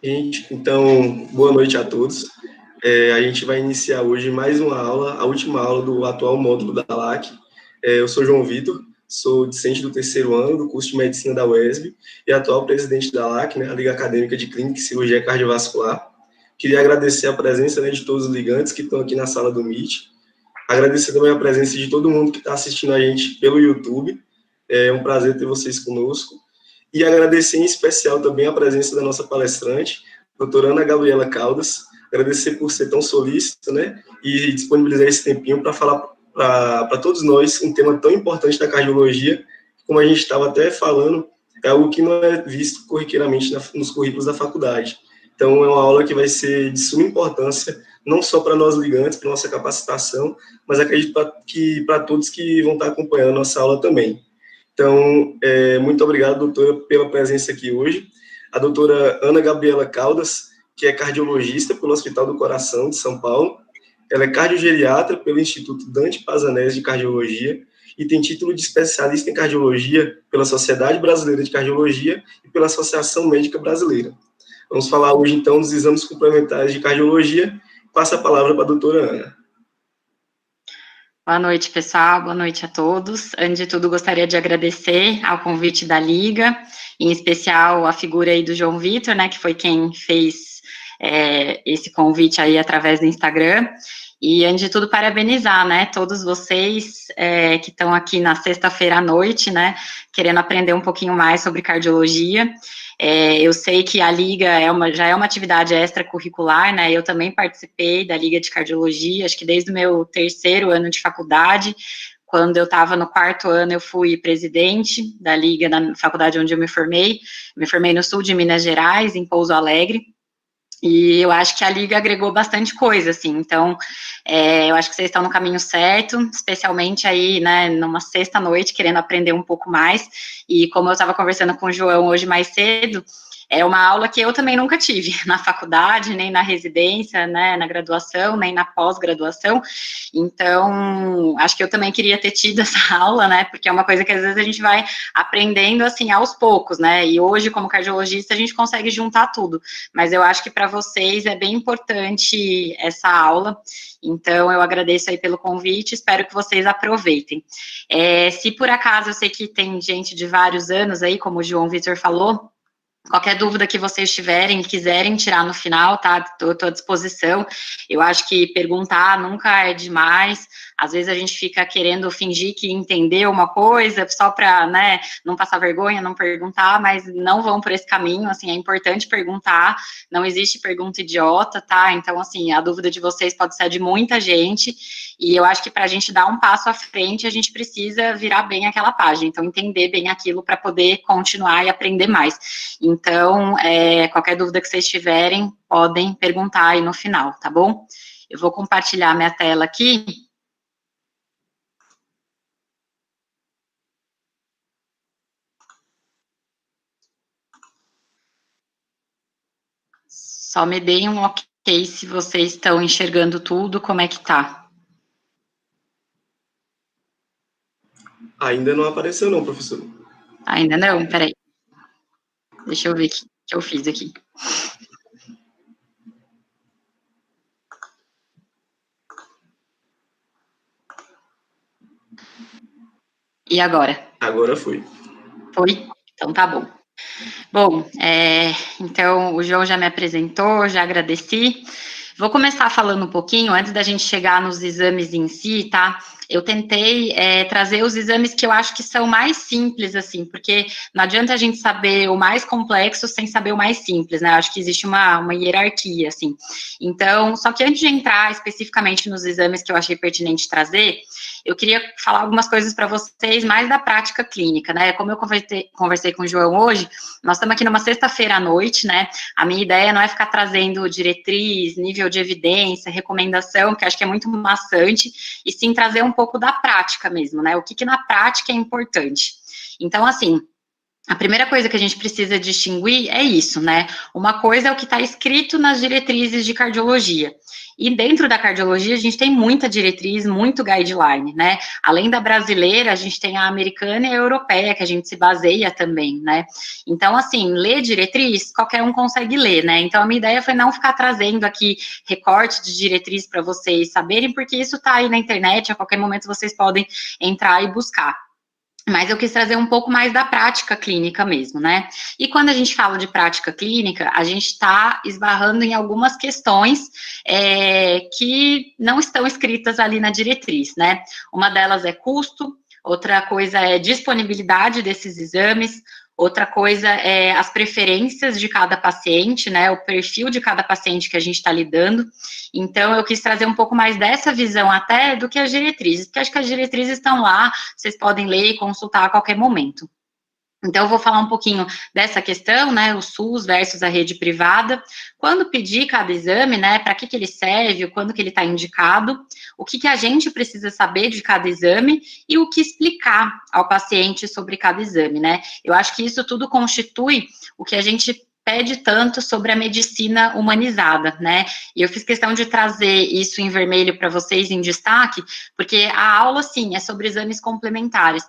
Gente, então, boa noite a todos. A gente vai iniciar hoje mais uma aula, a última aula do atual módulo da LAC. Eu sou João Vitor, sou discente do terceiro ano do curso de Medicina da UESB e atual presidente da LAC, né, a Liga Acadêmica de Clínica e Cirurgia Cardiovascular. Queria agradecer a presença, né, de todos os ligantes que estão aqui na sala do Meet. Agradecer também a presença de todo mundo que está assistindo a gente pelo YouTube. É um prazer ter vocês conosco. E agradecer em especial também a presença da nossa palestrante, doutora Ana Gabriela Caldas, agradecer por ser tão solícita, né, e disponibilizar esse tempinho para falar para todos nós um tema tão importante da cardiologia, como a gente estava até falando, é algo que não é visto corriqueiramente nos currículos da faculdade. Então, é uma aula que vai ser de suma importância, não só para nós ligantes, para nossa capacitação, mas acredito que para todos que vão estar acompanhando a nossa aula também. Então, muito obrigado, doutora, pela presença aqui hoje. A doutora Ana Gabriela Caldas, que é cardiologista pelo Hospital do Coração de São Paulo. Ela é cardiogeriatra pelo Instituto Dante Pazanese de Cardiologia e tem título de especialista em cardiologia pela Sociedade Brasileira de Cardiologia e pela Associação Médica Brasileira. Vamos falar hoje, então, dos exames complementares de cardiologia. Passo a palavra para a doutora Ana. Boa noite, pessoal. Boa noite a todos. Antes de tudo, gostaria de agradecer ao convite da Liga, em especial a figura aí do João Vitor, né, que foi quem fez esse convite aí através do Instagram. E, antes de tudo, parabenizar, né, todos vocês que estão aqui na sexta-feira à noite, né, querendo aprender um pouquinho mais sobre cardiologia. Eu sei que a Liga já é uma atividade extracurricular, né, eu também participei da Liga de Cardiologia, acho que desde o meu terceiro ano de faculdade. Quando eu estava no quarto ano, eu fui presidente da Liga na faculdade onde eu me formei no sul de Minas Gerais, em Pouso Alegre. E eu acho que a Liga agregou bastante coisa, assim, então, eu acho que vocês estão no caminho certo, especialmente aí, né, numa sexta-noite, querendo aprender um pouco mais, e como eu estava conversando com o João hoje mais cedo, é uma aula que eu também nunca tive na faculdade, nem na residência, né, na graduação, nem na pós-graduação, então, acho que eu também queria ter tido essa aula, né, porque é uma coisa que às vezes a gente vai aprendendo, assim, aos poucos, né, e hoje, como cardiologista, a gente consegue juntar tudo, mas eu acho que para vocês é bem importante essa aula, então eu agradeço aí pelo convite, espero que vocês aproveitem. Se por acaso eu sei que tem gente de vários anos aí, como o João Vitor falou, qualquer dúvida que vocês tiverem e quiserem tirar no final, tá? Estou à disposição. Eu acho que perguntar nunca é demais. Às vezes a gente fica querendo fingir que entendeu uma coisa só para, né, não passar vergonha, não perguntar, mas não vão por esse caminho. Assim, é importante perguntar. Não existe pergunta idiota, tá? Então, assim, a dúvida de vocês pode ser de muita gente. E eu acho que para a gente dar um passo à frente, a gente precisa virar bem aquela página. Então, entender bem aquilo para poder continuar e aprender mais. Então, qualquer dúvida que vocês tiverem, podem perguntar aí no final, tá bom? Eu vou compartilhar minha tela aqui. Só me deem um ok se vocês estão enxergando tudo, como é que tá? Ainda não apareceu não, professor. Ainda não? Peraí. Deixa eu ver o que eu fiz aqui. E agora? Agora foi. Foi? Então tá bom. Bom, então o João já me apresentou, já agradeci. Vou começar falando um pouquinho, antes da gente chegar nos exames em si, tá? Eu tentei trazer os exames que eu acho que são mais simples, assim, porque não adianta a gente saber o mais complexo sem saber o mais simples, né? Eu acho que existe uma hierarquia, assim. Então, só que antes de entrar especificamente nos exames que eu achei pertinente trazer, eu queria falar algumas coisas para vocês mais da prática clínica, né? Como eu conversei com o João hoje, nós estamos aqui numa sexta-feira à noite, né? A minha ideia não é ficar trazendo diretriz, nível de evidência, recomendação, que acho que é muito maçante, e sim trazer um pouco da prática mesmo, né? O que na prática é importante. Então, assim, A primeira coisa que a gente precisa distinguir é isso, né? Uma coisa é o que está escrito nas diretrizes de cardiologia. E dentro da cardiologia, a gente tem muita diretriz, muito guideline, né? Além da brasileira, a gente tem a americana e a europeia, que a gente se baseia também, né? Então, assim, ler diretriz, qualquer um consegue ler, né? Então, a minha ideia foi não ficar trazendo aqui recorte de diretriz para vocês saberem, porque isso está aí na internet, a qualquer momento vocês podem entrar e buscar. Mas eu quis trazer um pouco mais da prática clínica mesmo, né? E quando a gente fala de prática clínica, a gente está esbarrando em algumas questões que não estão escritas ali na diretriz, né? Uma delas é custo, outra coisa é disponibilidade desses exames, outra coisa é as preferências de cada paciente, né? O perfil de cada paciente que a gente está lidando. Então, eu quis trazer um pouco mais dessa visão até do que as diretrizes, porque acho que as diretrizes estão lá, vocês podem ler e consultar a qualquer momento. Então, eu vou falar um pouquinho dessa questão, né, o SUS versus a rede privada, quando pedir cada exame, né, para que ele serve, quando que ele está indicado, o que a gente precisa saber de cada exame e o que explicar ao paciente sobre cada exame, né. Eu acho que isso tudo constitui o que a gente pede tanto sobre a medicina humanizada, né, e eu fiz questão de trazer isso em vermelho para vocês em destaque, porque a aula, sim, é sobre exames complementares,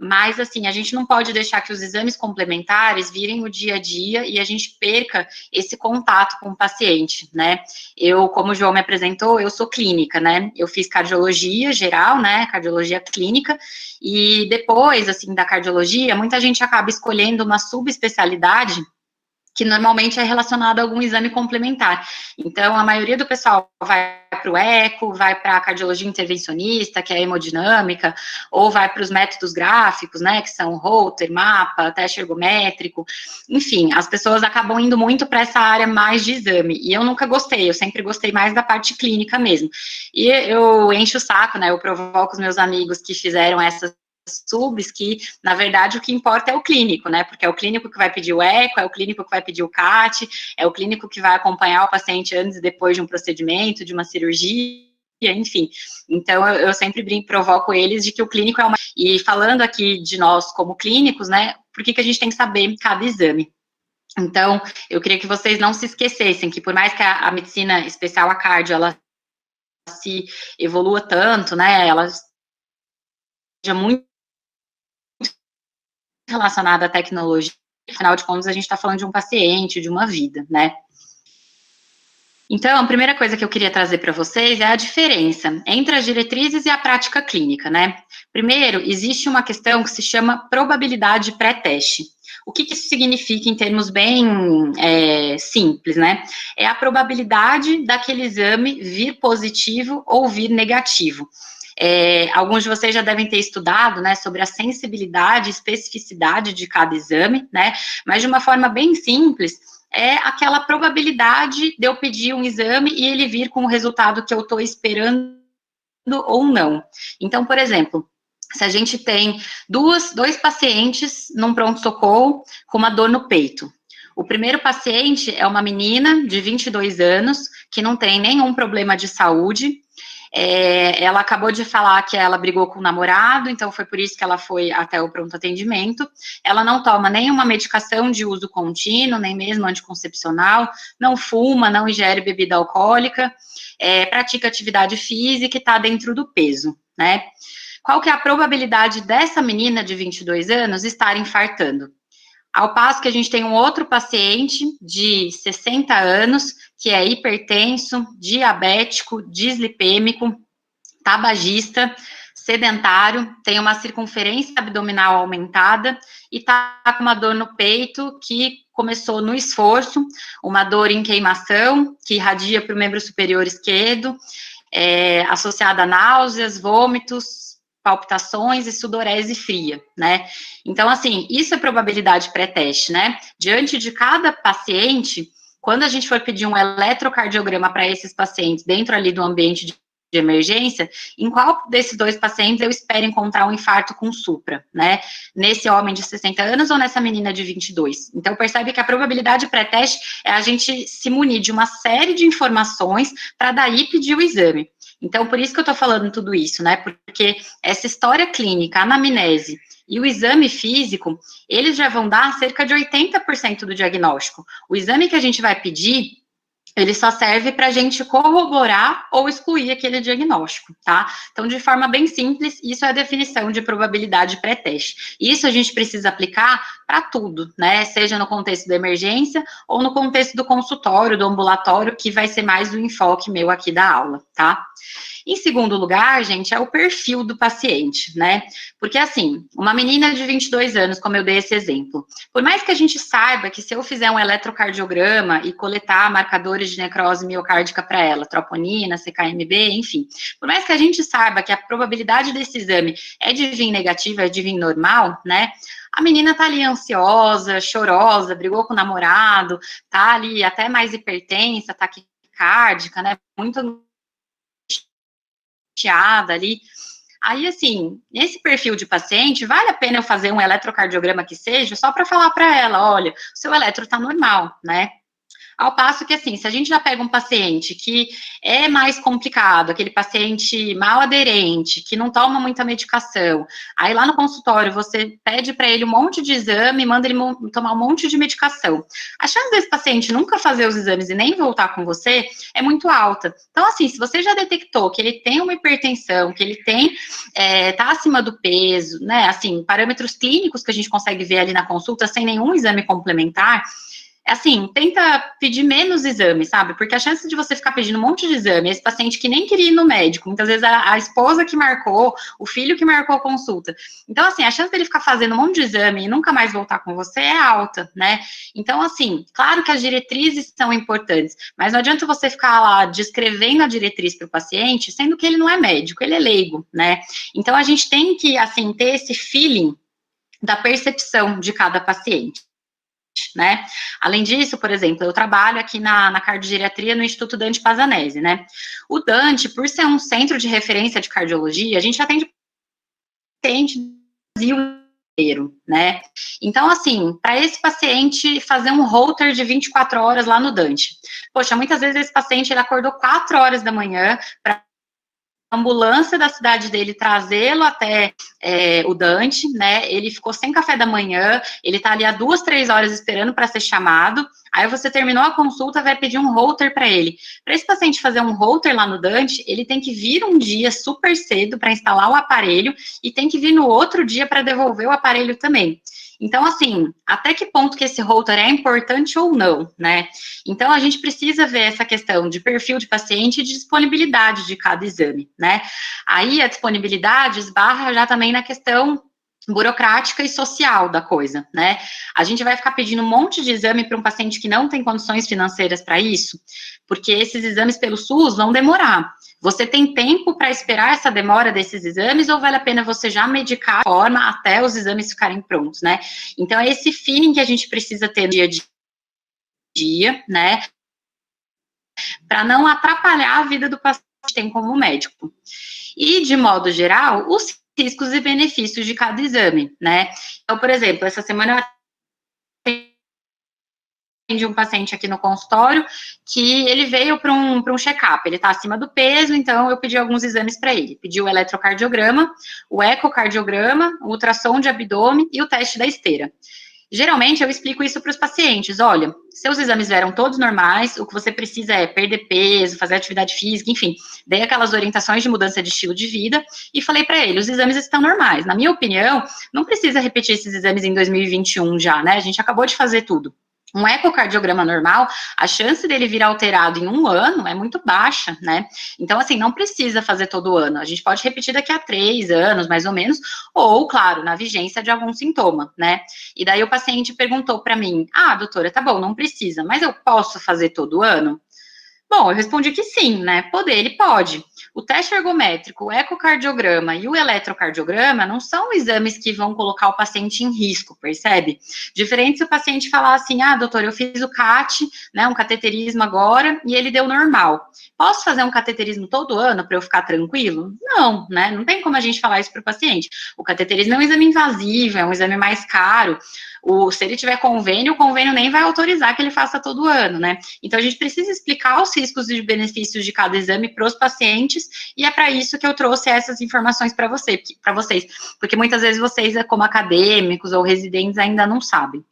mas, assim, a gente não pode deixar que os exames complementares virem o dia a dia e a gente perca esse contato com o paciente, né? Eu, como o João me apresentou, eu sou clínica, né? Eu fiz cardiologia geral, né? Cardiologia clínica, e depois, assim, da cardiologia, muita gente acaba escolhendo uma subespecialidade que normalmente é relacionado a algum exame complementar. Então, a maioria do pessoal vai para o eco, vai para a cardiologia intervencionista, que é a hemodinâmica, ou vai para os métodos gráficos, né, que são Holter, mapa, teste ergométrico, enfim, as pessoas acabam indo muito para essa área mais de exame, e eu nunca gostei, eu sempre gostei mais da parte clínica mesmo. E eu encho o saco, né, eu provoco os meus amigos que fizeram essas subs que, na verdade, o que importa é o clínico, né, porque é o clínico que vai pedir o eco, é o clínico que vai pedir o CAT, é o clínico que vai acompanhar o paciente antes e depois de um procedimento, de uma cirurgia, enfim. Então, eu sempre provoco eles de que o clínico é uma... E falando aqui de nós como clínicos, né, por que a gente tem que saber cada exame? Então, eu queria que vocês não se esquecessem que por mais que a medicina especial, a cardio, ela se evolua tanto, né, ela seja muito relacionada à tecnologia, afinal de contas, a gente está falando de um paciente, de uma vida, né? Então, a primeira coisa que eu queria trazer para vocês é a diferença entre as diretrizes e a prática clínica, né? Primeiro, existe uma questão que se chama probabilidade pré-teste. O que isso significa em termos bem simples, né? É a probabilidade daquele exame vir positivo ou vir negativo. Alguns de vocês já devem ter estudado, né, sobre a sensibilidade e especificidade de cada exame, né, mas de uma forma bem simples, é aquela probabilidade de eu pedir um exame e ele vir com o resultado que eu estou esperando ou não. Então, por exemplo, se a gente tem dois pacientes num pronto-socorro com uma dor no peito, o primeiro paciente é uma menina de 22 anos, que não tem nenhum problema de saúde. Ela acabou de falar que ela brigou com o namorado, então foi por isso que ela foi até o pronto atendimento. Ela não toma nenhuma medicação de uso contínuo, nem mesmo anticoncepcional, não fuma, não ingere bebida alcoólica, pratica atividade física e está dentro do peso, né? Qual que é a probabilidade dessa menina de 22 anos estar infartando? Ao passo que a gente tem um outro paciente de 60 anos, que é hipertenso, diabético, dislipêmico, tabagista, sedentário, tem uma circunferência abdominal aumentada e está com uma dor no peito que começou no esforço, uma dor em queimação, que irradia para o membro superior esquerdo, associada a náuseas, vômitos, palpitações e sudorese fria, né? Então, assim, isso é probabilidade pré-teste, né? Diante de cada paciente, quando a gente for pedir um eletrocardiograma para esses pacientes dentro ali do ambiente de emergência, em qual desses dois pacientes eu espero encontrar um infarto com supra, né? Nesse homem de 60 anos ou nessa menina de 22? Então, percebe que a probabilidade pré-teste é a gente se munir de uma série de informações para daí pedir o exame. Então, por isso que eu tô falando tudo isso, né? Porque essa história clínica, a anamnese e o exame físico, eles já vão dar cerca de 80% do diagnóstico. O exame que a gente vai pedir, ele só serve para a gente corroborar ou excluir aquele diagnóstico, tá? Então, de forma bem simples, isso é a definição de probabilidade pré-teste. Isso a gente precisa aplicar para tudo, né? Seja no contexto da emergência ou no contexto do consultório, do ambulatório, que vai ser mais o enfoque meu aqui da aula, tá? Em segundo lugar, gente, é o perfil do paciente, né? Porque, assim, uma menina de 22 anos, como eu dei esse exemplo, por mais que a gente saiba que se eu fizer um eletrocardiograma e coletar marcadores de necrose miocárdica para ela, troponina, CKMB, enfim, por mais que a gente saiba que a probabilidade desse exame é de vir negativa, é de vir normal, né? A menina tá ali ansiosa, chorosa, brigou com o namorado, tá ali até mais hipertensa, taquicárdica, né? Muito ali. Aí, assim, nesse perfil de paciente, vale a pena eu fazer um eletrocardiograma que seja, só para falar para ela, olha, o seu eletro tá normal, né? Ao passo que, assim, se a gente já pega um paciente que é mais complicado, aquele paciente mal aderente, que não toma muita medicação, aí lá no consultório você pede para ele um monte de exame, manda ele tomar um monte de medicação. A chance desse paciente nunca fazer os exames e nem voltar com você é muito alta. Então, assim, se você já detectou que ele tem uma hipertensão, que ele tem, tá acima do peso, né, assim, parâmetros clínicos que a gente consegue ver ali na consulta sem nenhum exame complementar, assim, tenta pedir menos exames, sabe? Porque a chance de você ficar pedindo um monte de exame, esse paciente que nem queria ir no médico, muitas vezes a esposa que marcou, o filho que marcou a consulta. Então, assim, a chance dele ficar fazendo um monte de exame e nunca mais voltar com você é alta, né? Então, assim, claro que as diretrizes são importantes, mas não adianta você ficar lá descrevendo a diretriz para o paciente, sendo que ele não é médico, ele é leigo, né? Então, a gente tem que, assim, ter esse feeling da percepção de cada paciente, né? Além disso, por exemplo, eu trabalho aqui na cardiogeriatria no Instituto Dante Pazanese, né? O Dante, por ser um centro de referência de cardiologia, a gente atende paciente do Brasil inteiro, né? Então, assim, para esse paciente fazer um holter de 24 horas lá no Dante, poxa, muitas vezes esse paciente ele acordou 4 horas da manhã para ambulância da cidade dele trazê-lo até o Dante, né? Ele ficou sem café da manhã, ele tá ali há 2, 3 horas esperando para ser chamado. Aí você terminou a consulta, vai pedir um holter para ele. Para esse paciente fazer um holter lá no Dante, ele tem que vir um dia super cedo para instalar o aparelho e tem que vir no outro dia para devolver o aparelho também. Então, assim, até que ponto que esse holter é importante ou não, né? Então, a gente precisa ver essa questão de perfil de paciente e de disponibilidade de cada exame, né? Aí, a disponibilidade esbarra já também na questão burocrática e social da coisa, né? A gente vai ficar pedindo um monte de exame para um paciente que não tem condições financeiras para isso, porque esses exames pelo SUS vão demorar. Você tem tempo para esperar essa demora desses exames ou vale a pena você já medicar a forma até os exames ficarem prontos, né? Então, é esse feeling que a gente precisa ter no dia a dia, né? Para não atrapalhar a vida do paciente que tem como médico. E, de modo geral, os riscos e benefícios de cada exame, né? Então, por exemplo, essa semana eu de um paciente aqui no consultório que ele veio para um check-up, ele está acima do peso, então eu pedi alguns exames para ele, pedi o eletrocardiograma, o ecocardiograma, o ultrassom de abdômen e o teste da esteira. Geralmente eu explico isso para os pacientes, olha, seus exames vieram todos normais, o que você precisa é perder peso, fazer atividade física, enfim, dei aquelas orientações de mudança de estilo de vida e falei para ele, os exames estão normais, na minha opinião, não precisa repetir esses exames em 2021 já, né, a gente acabou de fazer tudo. Um ecocardiograma normal, a chance dele vir alterado em 1 ano é muito baixa, né? Então, assim, não precisa fazer todo ano. A gente pode repetir daqui a 3 anos, mais ou menos, ou, claro, na vigência de algum sintoma, né? E daí o paciente perguntou para mim, doutora, tá bom, não precisa, mas eu posso fazer todo ano? Bom, eu respondi que sim, né? Poder, ele pode. O teste ergométrico, o ecocardiograma e o eletrocardiograma não são exames que vão colocar o paciente em risco, percebe? Diferente se o paciente falar assim, doutor, eu fiz o CAT, né, um cateterismo agora, e ele deu normal. Posso fazer um cateterismo todo ano para eu ficar tranquilo? Não, né? Não tem como a gente falar isso para o paciente. O cateterismo é um exame invasivo, é um exame mais caro. Se ele tiver convênio, o convênio nem vai autorizar que ele faça todo ano, né? Então, a gente precisa explicar os riscos e benefícios de cada exame para os pacientes, e é para isso que eu trouxe essas informações para vocês, porque muitas vezes vocês, como acadêmicos ou residentes, ainda não sabem.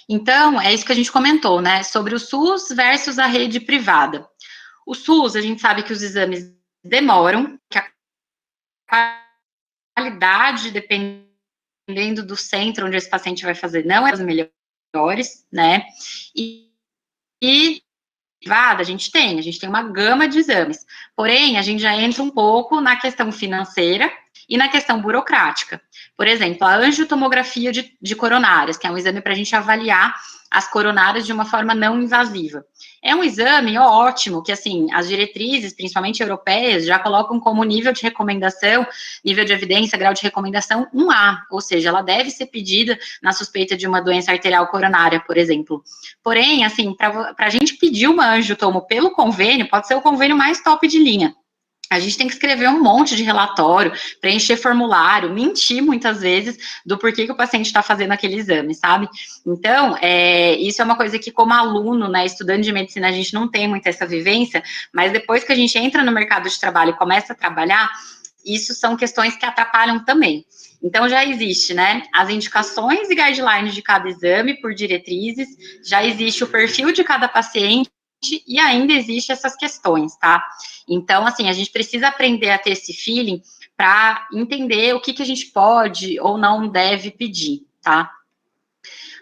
Então, é isso que a gente comentou, né, sobre o SUS versus a rede privada. O SUS, a gente sabe que os exames demoram, que a qualidade, dependendo do centro onde esse paciente vai fazer, não é das melhores, né, e privada, a gente tem uma gama de exames, porém, a gente já entra um pouco na questão financeira e na questão burocrática. Por exemplo, a angiotomografia de coronárias, que é um exame para a gente avaliar as coronárias de uma forma não invasiva. É um exame ótimo, que, assim, as diretrizes, principalmente europeias, já colocam como nível de recomendação, nível de evidência, grau de recomendação 1A, ou seja, ela deve ser pedida na suspeita de uma doença arterial coronária, por exemplo. Porém, assim, para a gente pedir uma angiotomo pelo convênio, pode ser o convênio mais top de linha. A gente tem que escrever um monte de relatório, preencher formulário, mentir muitas vezes do porquê que o paciente está fazendo aquele exame, sabe? Então, isso é uma coisa que, como aluno, né, estudante de medicina, a gente não tem muito essa vivência, mas depois que a gente entra no mercado de trabalho e começa a trabalhar, isso são questões que atrapalham também. Então, já existe, né, as indicações e guidelines de cada exame por diretrizes, já existe o perfil de cada paciente, e ainda existe essas questões, tá? Então, assim, a gente precisa aprender a ter esse feeling para entender o que a gente pode ou não deve pedir, tá?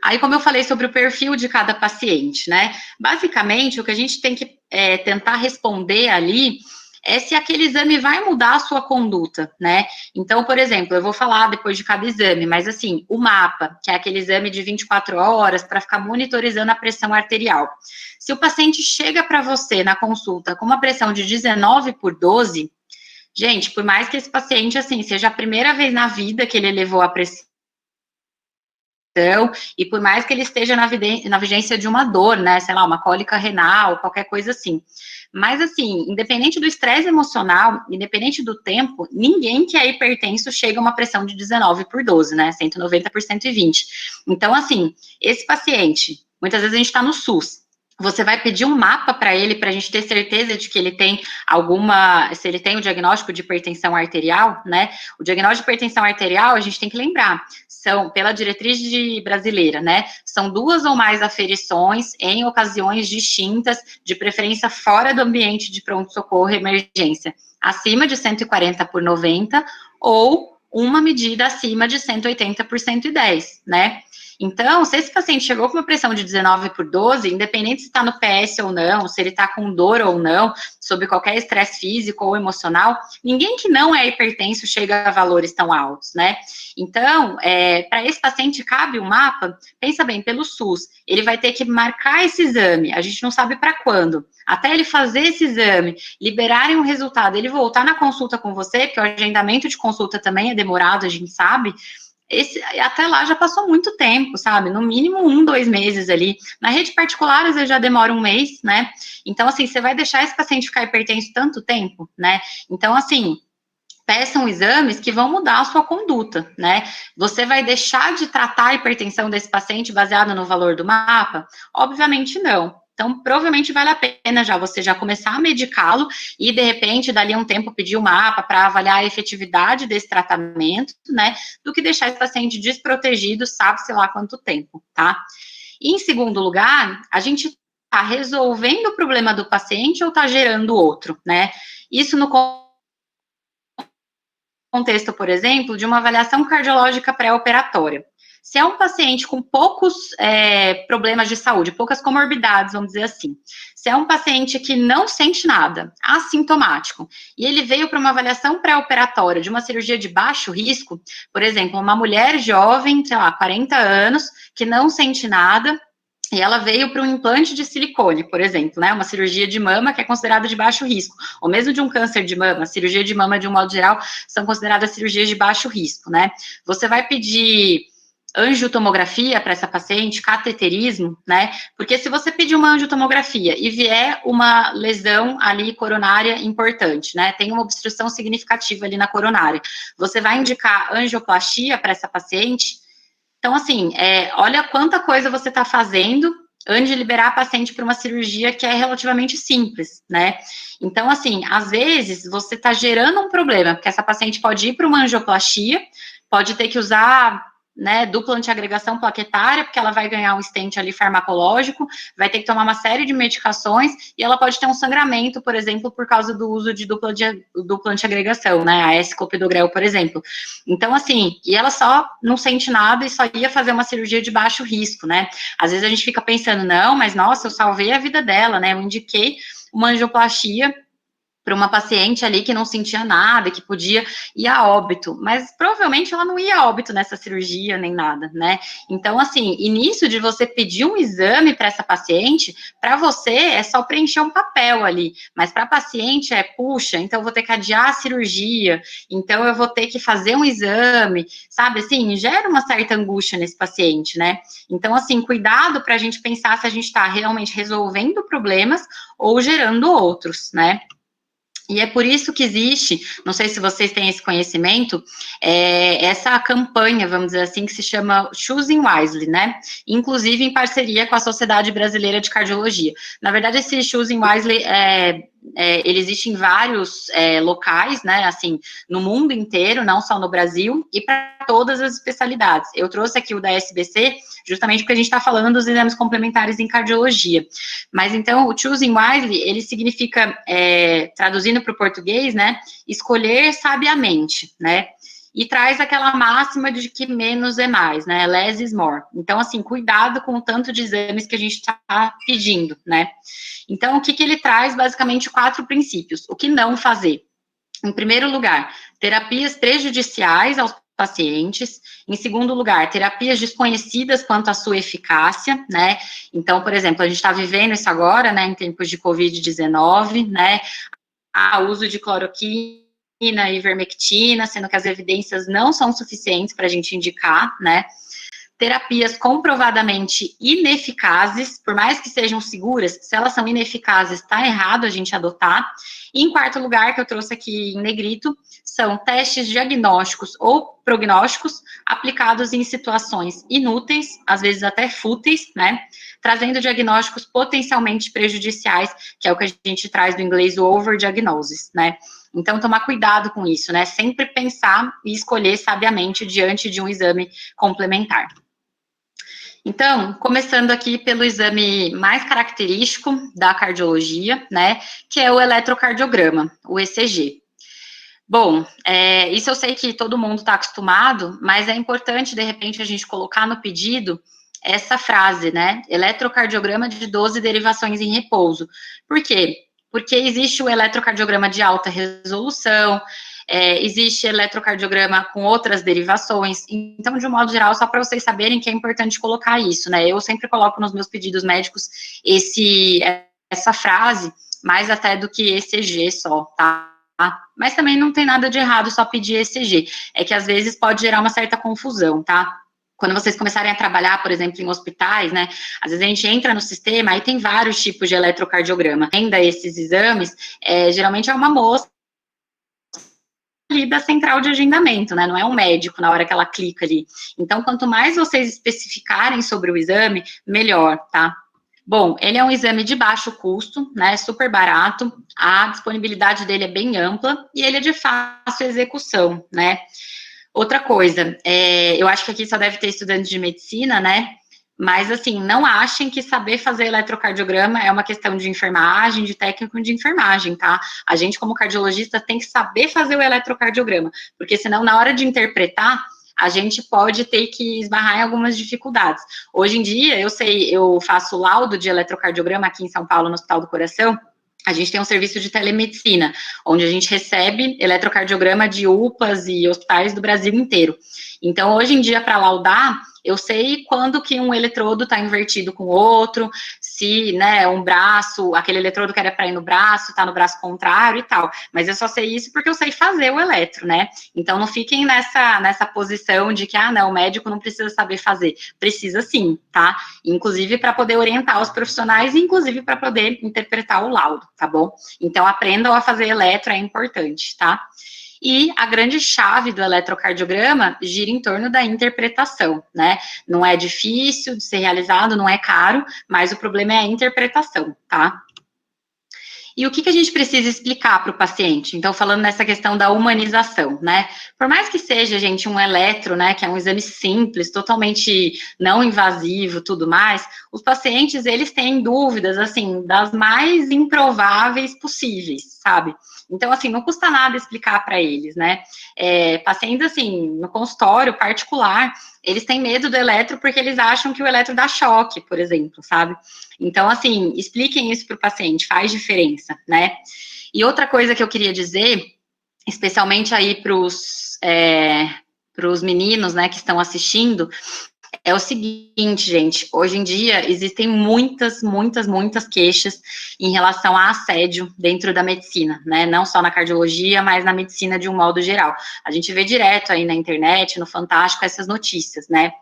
Aí, como eu falei sobre o perfil de cada paciente, né? Basicamente, o que a gente tem que tentar responder ali é se aquele exame vai mudar a sua conduta, né? Então, por exemplo, eu vou falar depois de cada exame, mas assim, o MAPA, que é aquele exame de 24 horas para ficar monitorizando a pressão arterial. Se o paciente chega para você na consulta com uma pressão de 19/12, gente, por mais que esse paciente, assim, seja a primeira vez na vida que ele elevou a pressão, e por mais que ele esteja na vigência de uma dor, né, sei lá, uma cólica renal, qualquer coisa assim. Mas, assim, independente do estresse emocional, independente do tempo, ninguém que é hipertenso chega a uma pressão de 19/12, né, 190/120. Então, assim, esse paciente, muitas vezes a gente está no SUS, você vai pedir um mapa para ele, para a gente ter certeza de que ele tem se ele tem o diagnóstico de hipertensão arterial, né? O diagnóstico de hipertensão arterial, a gente tem que lembrar, pela diretriz brasileira, né? São 2 ou mais aferições em ocasiões distintas, de preferência fora do ambiente de pronto-socorro e emergência, acima de 140/90 ou uma medida acima de 180/110, né? Então, se esse paciente chegou com uma pressão de 19/12, independente se está no PS ou não, se ele está com dor ou não, sob qualquer estresse físico ou emocional, ninguém que não é hipertenso chega a valores tão altos, né? Então, para esse paciente cabe um mapa, pensa bem, pelo SUS, ele vai ter que marcar esse exame, a gente não sabe para quando, até ele fazer esse exame, liberarem o resultado, ele voltar na consulta com você, porque o agendamento de consulta também é demorado, a gente sabe, até lá já passou muito tempo, sabe? No mínimo 1, 2 meses ali. Na rede particular, às vezes já demora 1 mês, né? Então, assim, você vai deixar esse paciente ficar hipertenso tanto tempo, né? Então, assim, peçam exames que vão mudar a sua conduta, né? Você vai deixar de tratar a hipertensão desse paciente baseado no valor do mapa? Obviamente não. Então, provavelmente vale a pena você já começar a medicá-lo e, de repente, dali a um tempo pedir o mapa para avaliar a efetividade desse tratamento, né, do que deixar esse paciente desprotegido, sabe-se lá quanto tempo, tá? E, em segundo lugar, a gente está resolvendo o problema do paciente ou está gerando outro, né? Isso no contexto, por exemplo, de uma avaliação cardiológica pré-operatória. Se é um paciente com poucos problemas de saúde, poucas comorbidades, vamos dizer assim, se é um paciente que não sente nada, assintomático, e ele veio para uma avaliação pré-operatória de uma cirurgia de baixo risco, por exemplo, uma mulher jovem, sei lá, 40 anos, que não sente nada, e ela veio para um implante de silicone, por exemplo, né, uma cirurgia de mama que é considerada de baixo risco, ou mesmo de um câncer de mama, cirurgia de mama, de um modo geral, são consideradas cirurgias de baixo risco, né. Você vai pedir angiotomografia para essa paciente, cateterismo, né, porque se você pedir uma angiotomografia e vier uma lesão ali coronária importante, né, tem uma obstrução significativa ali na coronária, você vai indicar angioplastia para essa paciente? Então, assim, olha quanta coisa você está fazendo antes de liberar a paciente para uma cirurgia que é relativamente simples, né? Então, assim, às vezes você está gerando um problema, porque essa paciente pode ir para uma angioplastia, pode ter que usar, né, dupla antiagregação plaquetária, porque ela vai ganhar um stent ali farmacológico, vai ter que tomar uma série de medicações, e ela pode ter um sangramento, por exemplo, por causa do uso de dupla antiagregação, né, a S-clopidogrel, por exemplo. Então, assim, e ela só não sente nada e só ia fazer uma cirurgia de baixo risco, né? Às vezes a gente fica pensando, não, mas nossa, eu salvei a vida dela, né? Eu indiquei uma angioplastia para uma paciente ali que não sentia nada, que podia ir a óbito, mas provavelmente ela não ia a óbito nessa cirurgia nem nada, né? Então, assim, início de você pedir um exame para essa paciente, para você é só preencher um papel ali, mas para a paciente puxa, então eu vou ter que adiar a cirurgia, então eu vou ter que fazer um exame, sabe? Assim, gera uma certa angústia nesse paciente, né? Então, assim, cuidado para a gente pensar se a gente está realmente resolvendo problemas ou gerando outros, né? E é por isso que existe, não sei se vocês têm esse conhecimento, essa campanha, vamos dizer assim, que se chama Choosing Wisely, né? Inclusive em parceria com a Sociedade Brasileira de Cardiologia. Na verdade, esse Choosing Wisely ele existe em vários locais, né, assim, no mundo inteiro, não só no Brasil, e para todas as especialidades. Eu trouxe aqui o da SBC, justamente porque a gente está falando dos exames complementares em cardiologia. Mas, então, o Choosing Wisely, ele significa, traduzindo para o português, né, escolher sabiamente, né, e traz aquela máxima de que menos é mais, né, less is more. Então, assim, cuidado com o tanto de exames que a gente está pedindo, né. Então, o que ele traz? Basicamente, 4 princípios. O que não fazer? Em primeiro lugar, terapias prejudiciais aos pacientes. Em segundo lugar, terapias desconhecidas quanto à sua eficácia, né? Então, por exemplo, a gente está vivendo isso agora, né, em tempos de Covid-19, né? Há uso de cloroquina e ivermectina, sendo que as evidências não são suficientes para a gente indicar, né? Terapias comprovadamente ineficazes, por mais que sejam seguras, se elas são ineficazes, está errado a gente adotar. E em quarto lugar, que eu trouxe aqui em negrito, são testes diagnósticos ou prognósticos aplicados em situações inúteis, às vezes até fúteis, né? Trazendo diagnósticos potencialmente prejudiciais, que é o que a gente traz do inglês, o overdiagnosis, né? Então, tomar cuidado com isso, né? Sempre pensar e escolher sabiamente diante de um exame complementar. Então, começando aqui pelo exame mais característico da cardiologia, né, que é o eletrocardiograma, o ECG. Bom, isso eu sei que todo mundo está acostumado, mas é importante, de repente, a gente colocar no pedido essa frase, né, eletrocardiograma de 12 derivações em repouso. Por quê? Porque existe o eletrocardiograma de alta resolução, existe eletrocardiograma com outras derivações. Então, de um modo geral, só para vocês saberem que é importante colocar isso, né? Eu sempre coloco nos meus pedidos médicos essa frase, mais até do que ECG só, tá? Mas também não tem nada de errado só pedir ECG. É que às vezes pode gerar uma certa confusão, tá? Quando vocês começarem a trabalhar, por exemplo, em hospitais, né, às vezes a gente entra no sistema, aí tem vários tipos de eletrocardiograma. Ainda esses exames, geralmente é uma moça ali da central de agendamento, né, não é um médico na hora que ela clica ali. Então, quanto mais vocês especificarem sobre o exame, melhor, tá? Bom, ele é um exame de baixo custo, né, super barato, a disponibilidade dele é bem ampla e ele é de fácil execução, né. Outra coisa, eu acho que aqui só deve ter estudantes de medicina, né? Mas, assim, não achem que saber fazer eletrocardiograma é uma questão de enfermagem, de técnico de enfermagem, tá? A gente, como cardiologista, tem que saber fazer o eletrocardiograma, porque senão, na hora de interpretar, a gente pode ter que esbarrar em algumas dificuldades. Hoje em dia, eu faço laudo de eletrocardiograma aqui em São Paulo, no Hospital do Coração. A gente tem um serviço de telemedicina, onde a gente recebe eletrocardiograma de UPAs e hospitais do Brasil inteiro. Então, hoje em dia, para laudar, eu sei quando que um eletrodo está invertido com o outro, se, né, um braço, aquele eletrodo que era para ir no braço, está no braço contrário e tal. Mas eu só sei isso porque eu sei fazer o eletro, né? Então, não fiquem nessa posição de que, não, o médico não precisa saber fazer. Precisa sim, tá? Inclusive para poder orientar os profissionais e, inclusive, para poder interpretar o laudo, tá bom? Então, aprendam a fazer eletro, é importante, tá? E a grande chave do eletrocardiograma gira em torno da interpretação, né? Não é difícil de ser realizado, não é caro, mas o problema é a interpretação, tá? E o que a gente precisa explicar para o paciente? Então, falando nessa questão da humanização, né? Por mais que seja, gente, um eletro, né, que é um exame simples, totalmente não invasivo, tudo mais, os pacientes, eles têm dúvidas, assim, das mais improváveis possíveis, sabe? Então, assim, não custa nada explicar para eles, né? Pacientes, assim, no consultório particular, eles têm medo do eletro porque eles acham que o eletro dá choque, por exemplo, sabe? Então, assim, expliquem isso para o paciente, faz diferença, né? E outra coisa que eu queria dizer, especialmente aí para os meninos, né, que estão assistindo, é o seguinte, gente, hoje em dia existem muitas queixas em relação a assédio dentro da medicina, né, não só na cardiologia, mas na medicina de um modo geral. A gente vê direto aí na internet, no Fantástico, essas notícias, né.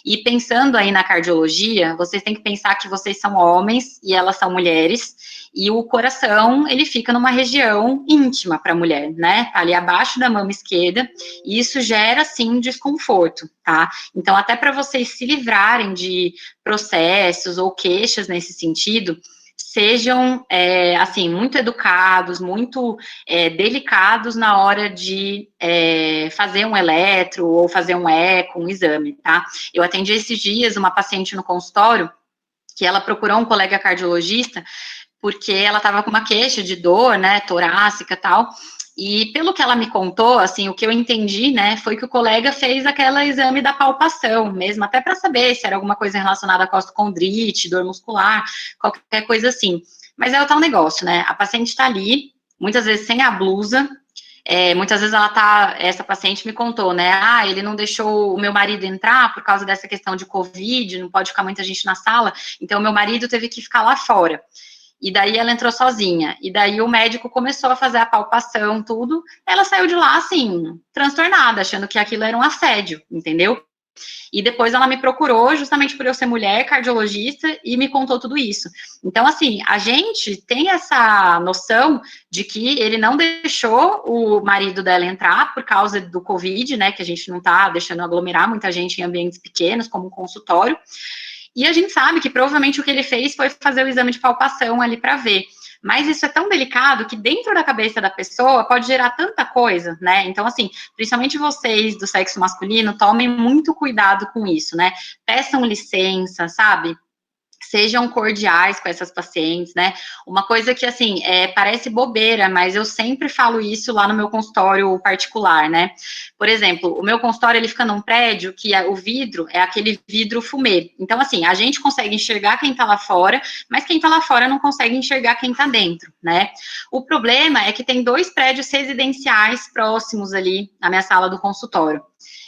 E pensando aí na cardiologia, vocês têm que pensar que vocês são homens e elas são mulheres, e o coração, ele fica numa região íntima para a mulher, né, ali abaixo da mama esquerda, e isso gera, sim, desconforto, tá? Então, até para vocês se livrarem de processos ou queixas nesse sentido, sejam, assim, muito educados, muito delicados na hora de fazer um eletro ou fazer um eco, um exame, tá? Eu atendi esses dias uma paciente no consultório que ela procurou um colega cardiologista porque ela estava com uma queixa de dor, né, torácica e tal, e pelo que ela me contou, assim, o que eu entendi, né, foi que o colega fez aquele exame da palpação mesmo, até para saber se era alguma coisa relacionada à costocondrite, dor muscular, qualquer coisa assim. Mas é o tal negócio, né, a paciente está ali, muitas vezes sem a blusa, muitas vezes essa paciente me contou, né, ele não deixou o meu marido entrar por causa dessa questão de Covid, não pode ficar muita gente na sala, então meu marido teve que ficar lá fora. E daí ela entrou sozinha. E daí o médico começou a fazer a palpação, tudo. Ela saiu de lá, assim, transtornada, achando que aquilo era um assédio, entendeu? E depois ela me procurou, justamente por eu ser mulher, cardiologista, e me contou tudo isso. Então, assim, a gente tem essa noção de que ele não deixou o marido dela entrar por causa do Covid, né, que a gente não tá deixando aglomerar muita gente em ambientes pequenos, como um consultório. E a gente sabe que provavelmente o que ele fez foi fazer o exame de palpação ali para ver. Mas isso é tão delicado que dentro da cabeça da pessoa pode gerar tanta coisa, né? Então, assim, principalmente vocês do sexo masculino, tomem muito cuidado com isso, né? Peçam licença, sabe? Sejam cordiais com essas pacientes, né? Uma coisa que, assim, parece bobeira, mas eu sempre falo isso lá no meu consultório particular, né? Por exemplo, o meu consultório, ele fica num prédio que o vidro é aquele vidro fumê. Então, assim, a gente consegue enxergar quem tá lá fora, mas quem tá lá fora não consegue enxergar quem tá dentro, né? O problema é que tem 2 prédios residenciais próximos ali na minha sala do consultório.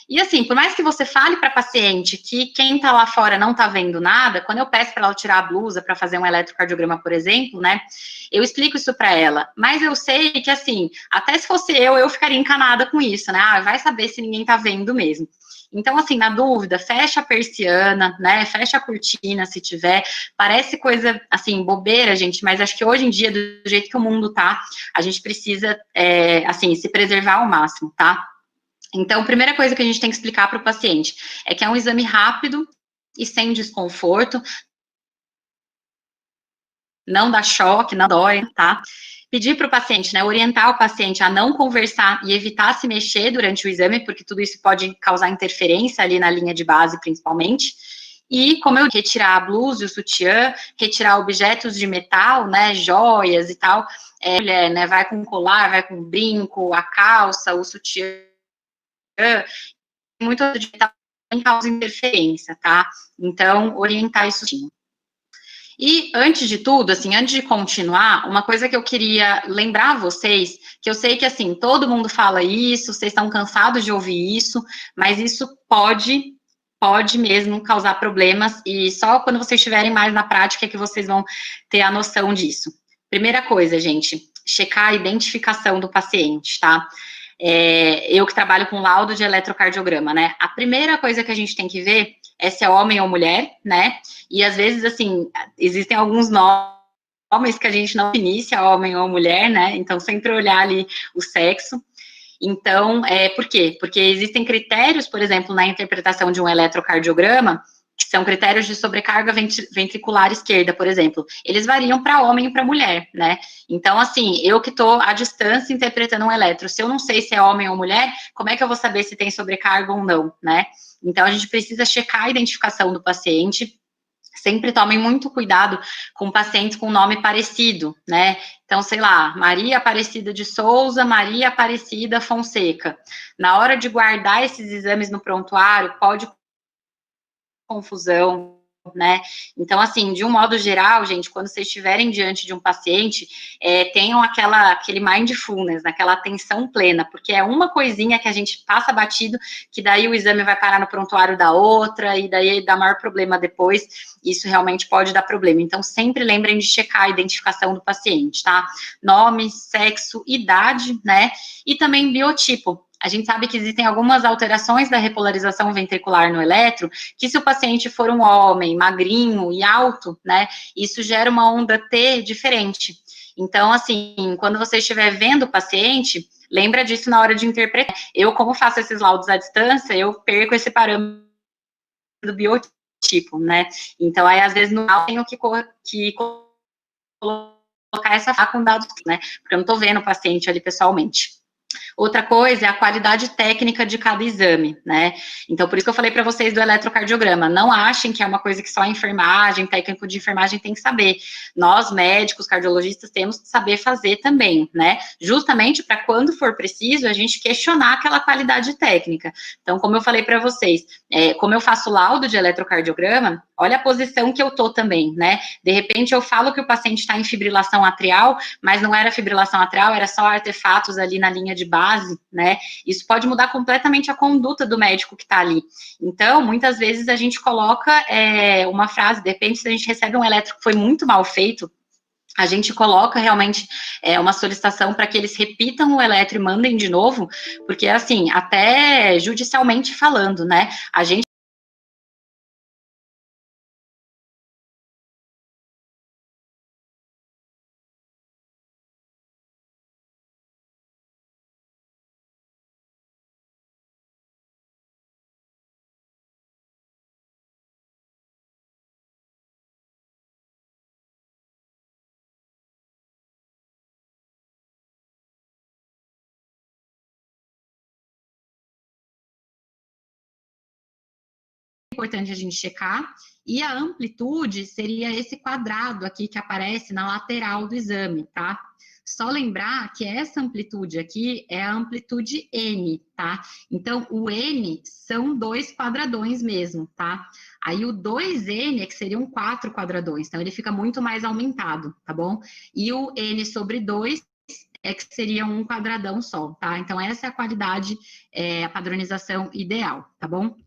E assim, por mais que você fale para a paciente que quem está lá fora não está vendo nada, quando eu peço para ela tirar a blusa para fazer um eletrocardiograma, por exemplo, né, eu explico isso para ela. Mas eu sei que, assim, até se fosse eu ficaria encanada com isso, né? Vai saber se ninguém está vendo mesmo. Então, assim, na dúvida, fecha a persiana, né, fecha a cortina se tiver. Parece coisa, assim, bobeira, gente, mas acho que hoje em dia, do jeito que o mundo tá, a gente precisa, assim, se preservar ao máximo, tá? Então, a primeira coisa que a gente tem que explicar para o paciente é que é um exame rápido e sem desconforto, não dá choque, não dói, tá? Pedir para o paciente, né, orientar o paciente a não conversar e evitar se mexer durante o exame, porque tudo isso pode causar interferência ali na linha de base, principalmente. E, como eu retirar a blusa e o sutiã, retirar objetos de metal, né, joias e tal, mulher, né, vai com colar, vai com brinco, a calça, o sutiã, muito de metal causa interferência, tá? Então, orientar isso sim. E, antes de tudo, assim, antes de continuar, uma coisa que eu queria lembrar vocês, que eu sei que, assim, todo mundo fala isso, vocês estão cansados de ouvir isso, mas isso pode mesmo causar problemas, e só quando vocês estiverem mais na prática é que vocês vão ter a noção disso. Primeira coisa, gente, checar a identificação do paciente, tá? Eu que trabalho com laudo de eletrocardiograma, né? A primeira coisa que a gente tem que ver é se é homem ou mulher, né? E às vezes, assim, existem alguns nomes que a gente não define se é homem ou mulher, né? Então, sempre olhar ali o sexo. Então, por quê? Porque existem critérios, por exemplo, na interpretação de um eletrocardiograma, que são critérios de sobrecarga ventricular esquerda, por exemplo. Eles variam para homem e para mulher, né? Então, assim, eu que estou à distância interpretando um eletro, se eu não sei se é homem ou mulher, como é que eu vou saber se tem sobrecarga ou não, né? Então, a gente precisa checar a identificação do paciente. Sempre tomem muito cuidado com pacientes com nome parecido, né? Então, sei lá, Maria Aparecida de Souza, Maria Aparecida Fonseca. Na hora de guardar esses exames no prontuário, pode confusão, né? Então, assim, de um modo geral, gente, quando vocês estiverem diante de um paciente, tenham aquele mindfulness, aquela atenção plena, porque é uma coisinha que a gente passa batido, que daí o exame vai parar no prontuário da outra, e daí dá maior problema depois, isso realmente pode dar problema. Então, sempre lembrem de checar a identificação do paciente, tá? Nome, sexo, idade, né? E também biotipo. A gente sabe que existem algumas alterações da repolarização ventricular no eletro, que se o paciente for um homem magrinho e alto, né, isso gera uma onda T diferente. Então, assim, quando você estiver vendo o paciente, lembra disso na hora de interpretar. Eu, como faço esses laudos à distância, eu perco esse parâmetro do biotipo, né? Então, aí, às vezes, no final, tenho que colocar essa com dados, né? Porque eu não estou vendo o paciente ali pessoalmente. Outra coisa é a qualidade técnica de cada exame, né? Então, por isso que eu falei para vocês do eletrocardiograma. Não achem que é uma coisa que só a enfermagem, técnico de enfermagem tem que saber. Nós, médicos, cardiologistas, temos que saber fazer também, né? Justamente para quando for preciso, a gente questionar aquela qualidade técnica. Então, como eu falei para vocês, como eu faço laudo de eletrocardiograma, olha a posição que eu tô também, né? De repente, eu falo que o paciente está em fibrilação atrial, mas não era fibrilação atrial, era só artefatos ali na linha de base, né? Isso pode mudar completamente a conduta do médico que está ali. Então, muitas vezes a gente coloca uma frase, de repente, se a gente recebe um eletro que foi muito mal feito, a gente coloca realmente uma solicitação para que eles repitam o eletro e mandem de novo, porque, assim, até judicialmente falando, né? A gente importante a gente checar, e a amplitude seria esse quadrado aqui que aparece na lateral do exame, tá? Só lembrar que essa amplitude aqui é a amplitude N, tá? Então, o N são 2 quadradões mesmo, tá? Aí o 2N é que seriam 4 quadradões, então ele fica muito mais aumentado, tá bom? E o N sobre 2 é que seria um quadradão só, tá? Então, essa é a qualidade, a padronização ideal, tá bom?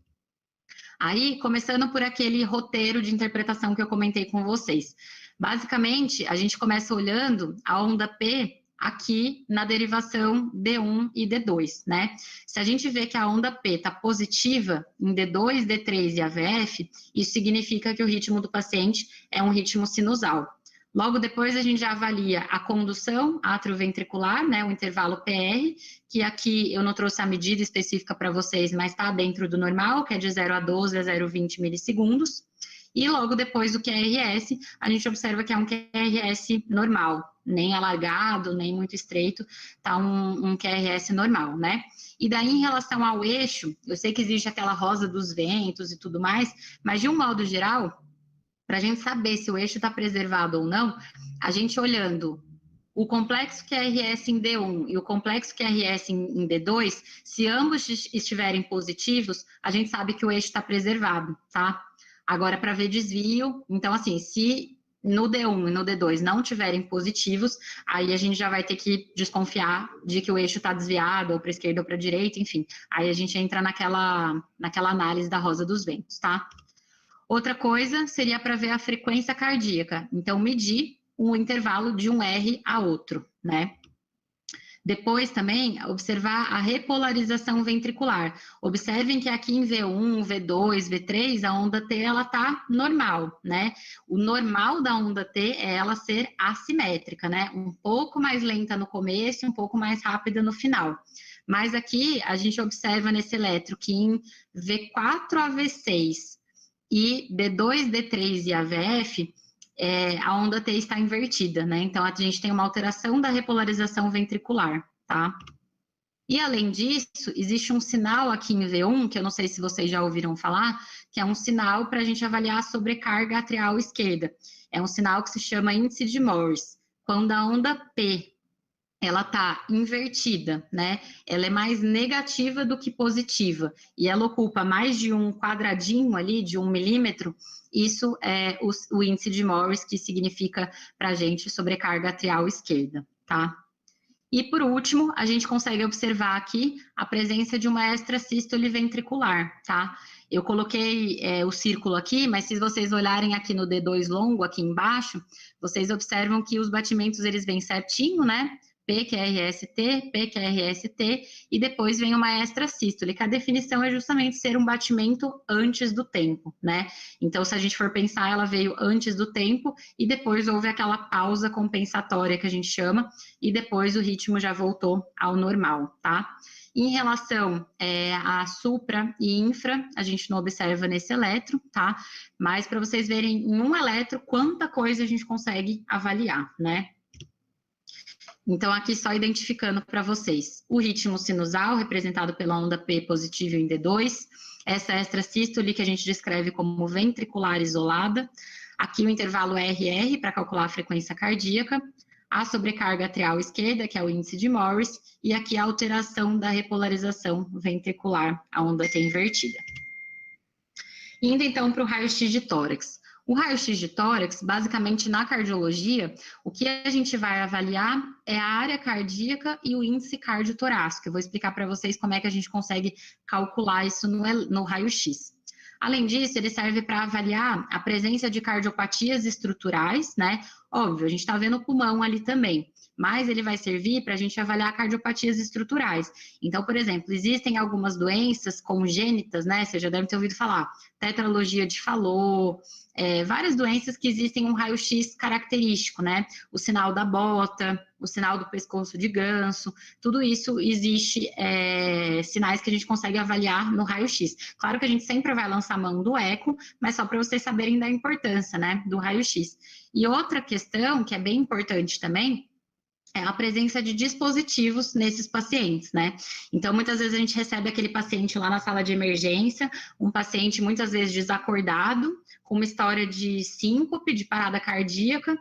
Aí, começando por aquele roteiro de interpretação que eu comentei com vocês. Basicamente, a gente começa olhando a onda P aqui na derivação D1 e D2, né? Se a gente vê que a onda P está positiva em D2, D3 e AVF, isso significa que o ritmo do paciente é um ritmo sinusal. Logo depois, a gente já avalia a condução atrioventricular, né, o intervalo PR, que aqui eu não trouxe a medida específica para vocês, mas está dentro do normal, que é de 0 a 12 a 0,20 milissegundos. E logo depois do QRS, a gente observa que é um QRS normal, nem alargado, nem muito estreito, tá um QRS normal, né? E daí, em relação ao eixo, eu sei que existe aquela rosa dos ventos e tudo mais, mas de um modo geral, para a gente saber se o eixo está preservado ou não, a gente olhando o complexo QRS em D1 e o complexo QRS em D2, se ambos estiverem positivos, a gente sabe que o eixo está preservado, tá? Agora, para ver desvio, então, assim, se no D1 e no D2 não tiverem positivos, aí a gente já vai ter que desconfiar de que o eixo está desviado, ou para a esquerda ou para a direita, enfim. Aí a gente entra naquela análise da rosa dos ventos, tá? Outra coisa seria para ver a frequência cardíaca. Então, medir o intervalo de um R a outro, né? Depois também, observar a repolarização ventricular. Observem que aqui em V1, V2, V3, a onda T, ela tá normal, né? O normal da onda T é ela ser assimétrica, né? Um pouco mais lenta no começo e um pouco mais rápida no final. Mas aqui a gente observa nesse eletro que em V4 a V6 e D2, D3 e AVF, a onda T está invertida, né? Então a gente tem uma alteração da repolarização ventricular, tá? E além disso, existe um sinal aqui em V1, que eu não sei se vocês já ouviram falar, que é um sinal para a gente avaliar a sobrecarga atrial esquerda. É um sinal que se chama índice de Morris. Quando a onda P ela está invertida, né? Ela é mais negativa do que positiva, e ela ocupa mais de um quadradinho ali, de 1 milímetro, isso é o índice de Morris, que significa para a gente sobrecarga atrial esquerda, tá? E por último, a gente consegue observar aqui a presença de uma extrasístole ventricular, tá? Eu coloquei o círculo aqui, mas se vocês olharem aqui no D2 longo, aqui embaixo, vocês observam que os batimentos, eles vêm certinho, né? PQRST, PQRST, e depois vem uma extrasístole, que a definição é justamente ser um batimento antes do tempo, né? Então, se a gente for pensar, ela veio antes do tempo, e depois houve aquela pausa compensatória que a gente chama, e depois o ritmo já voltou ao normal, tá? Em relação a supra e infra, a gente não observa nesse eletro, tá? Mas para vocês verem em um eletro quanta coisa a gente consegue avaliar, né? Então, aqui só identificando para vocês o ritmo sinusal, representado pela onda P positiva em D2, essa extrasístole que a gente descreve como ventricular isolada, aqui o intervalo RR para calcular a frequência cardíaca, a sobrecarga atrial esquerda, que é o índice de Morris, e aqui a alteração da repolarização ventricular, a onda T invertida. Indo então para o raio-x de tórax. O raio-x de tórax, basicamente na cardiologia, o que a gente vai avaliar é a área cardíaca e o índice cardiotorácico. Eu vou explicar para vocês como é que a gente consegue calcular isso no raio-x. Além disso, ele serve para avaliar a presença de cardiopatias estruturais, né? Óbvio, a gente está vendo o pulmão ali também, mas ele vai servir para a gente avaliar cardiopatias estruturais. Então, por exemplo, existem algumas doenças congênitas, né? Você já deve ter ouvido falar, tetralogia de Fallot, várias doenças que existem um raio-x característico, né? O sinal da bota, o sinal do pescoço de ganso, tudo isso existe sinais que a gente consegue avaliar no raio-x. Claro que a gente sempre vai lançar a mão do eco, mas só para vocês saberem da importância, né, do raio-x. E outra questão que é bem importante também é a presença de dispositivos nesses pacientes, né? Então, muitas vezes a gente recebe aquele paciente lá na sala de emergência, um paciente muitas vezes desacordado, com uma história de síncope, de parada cardíaca,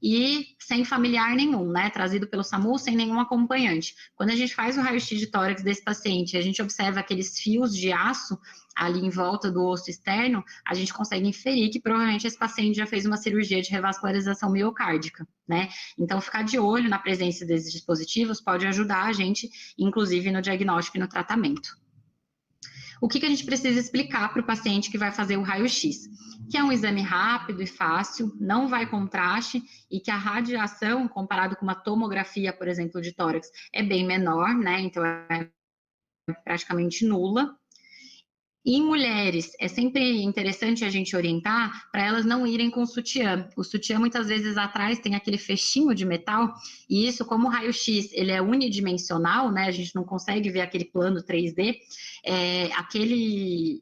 e sem familiar nenhum, né? Trazido pelo SAMU, sem nenhum acompanhante. Quando a gente faz o raio-x de tórax desse paciente, a gente observa aqueles fios de aço ali em volta do osso externo, a gente consegue inferir que provavelmente esse paciente já fez uma cirurgia de revascularização miocárdica, né? Então, ficar de olho na presença desses dispositivos pode ajudar a gente, inclusive, no diagnóstico e no tratamento. O que a gente precisa explicar para o paciente que vai fazer o raio-x? Que é um exame rápido e fácil, não vai contraste, e que a radiação, comparado com uma tomografia, por exemplo, de tórax, é bem menor, né? Então, é praticamente nula. E em mulheres, é sempre interessante a gente orientar para elas não irem com sutiã. O sutiã, muitas vezes, atrás tem aquele fechinho de metal, e isso, como o raio-x, ele é unidimensional, né, a gente não consegue ver aquele plano 3D, aquele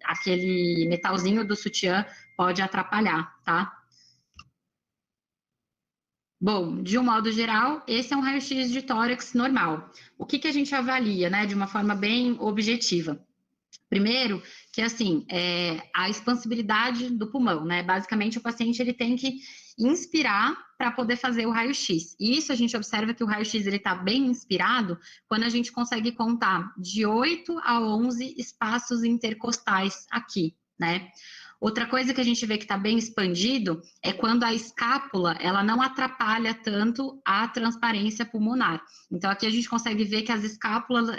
metalzinho do sutiã pode atrapalhar, tá? Bom, de um modo geral, esse é um raio-x de tórax normal. O que a gente avalia, né, de uma forma bem objetiva? Primeiro, que assim, a expansibilidade do pulmão, né? Basicamente, o paciente ele tem que inspirar para poder fazer o raio-x. E isso a gente observa que o raio-x ele está bem inspirado quando a gente consegue contar de 8 a 11 espaços intercostais aqui, né? Outra coisa que a gente vê que está bem expandido é quando a escápula, ela não atrapalha tanto a transparência pulmonar. Então, aqui a gente consegue ver que as escápulas,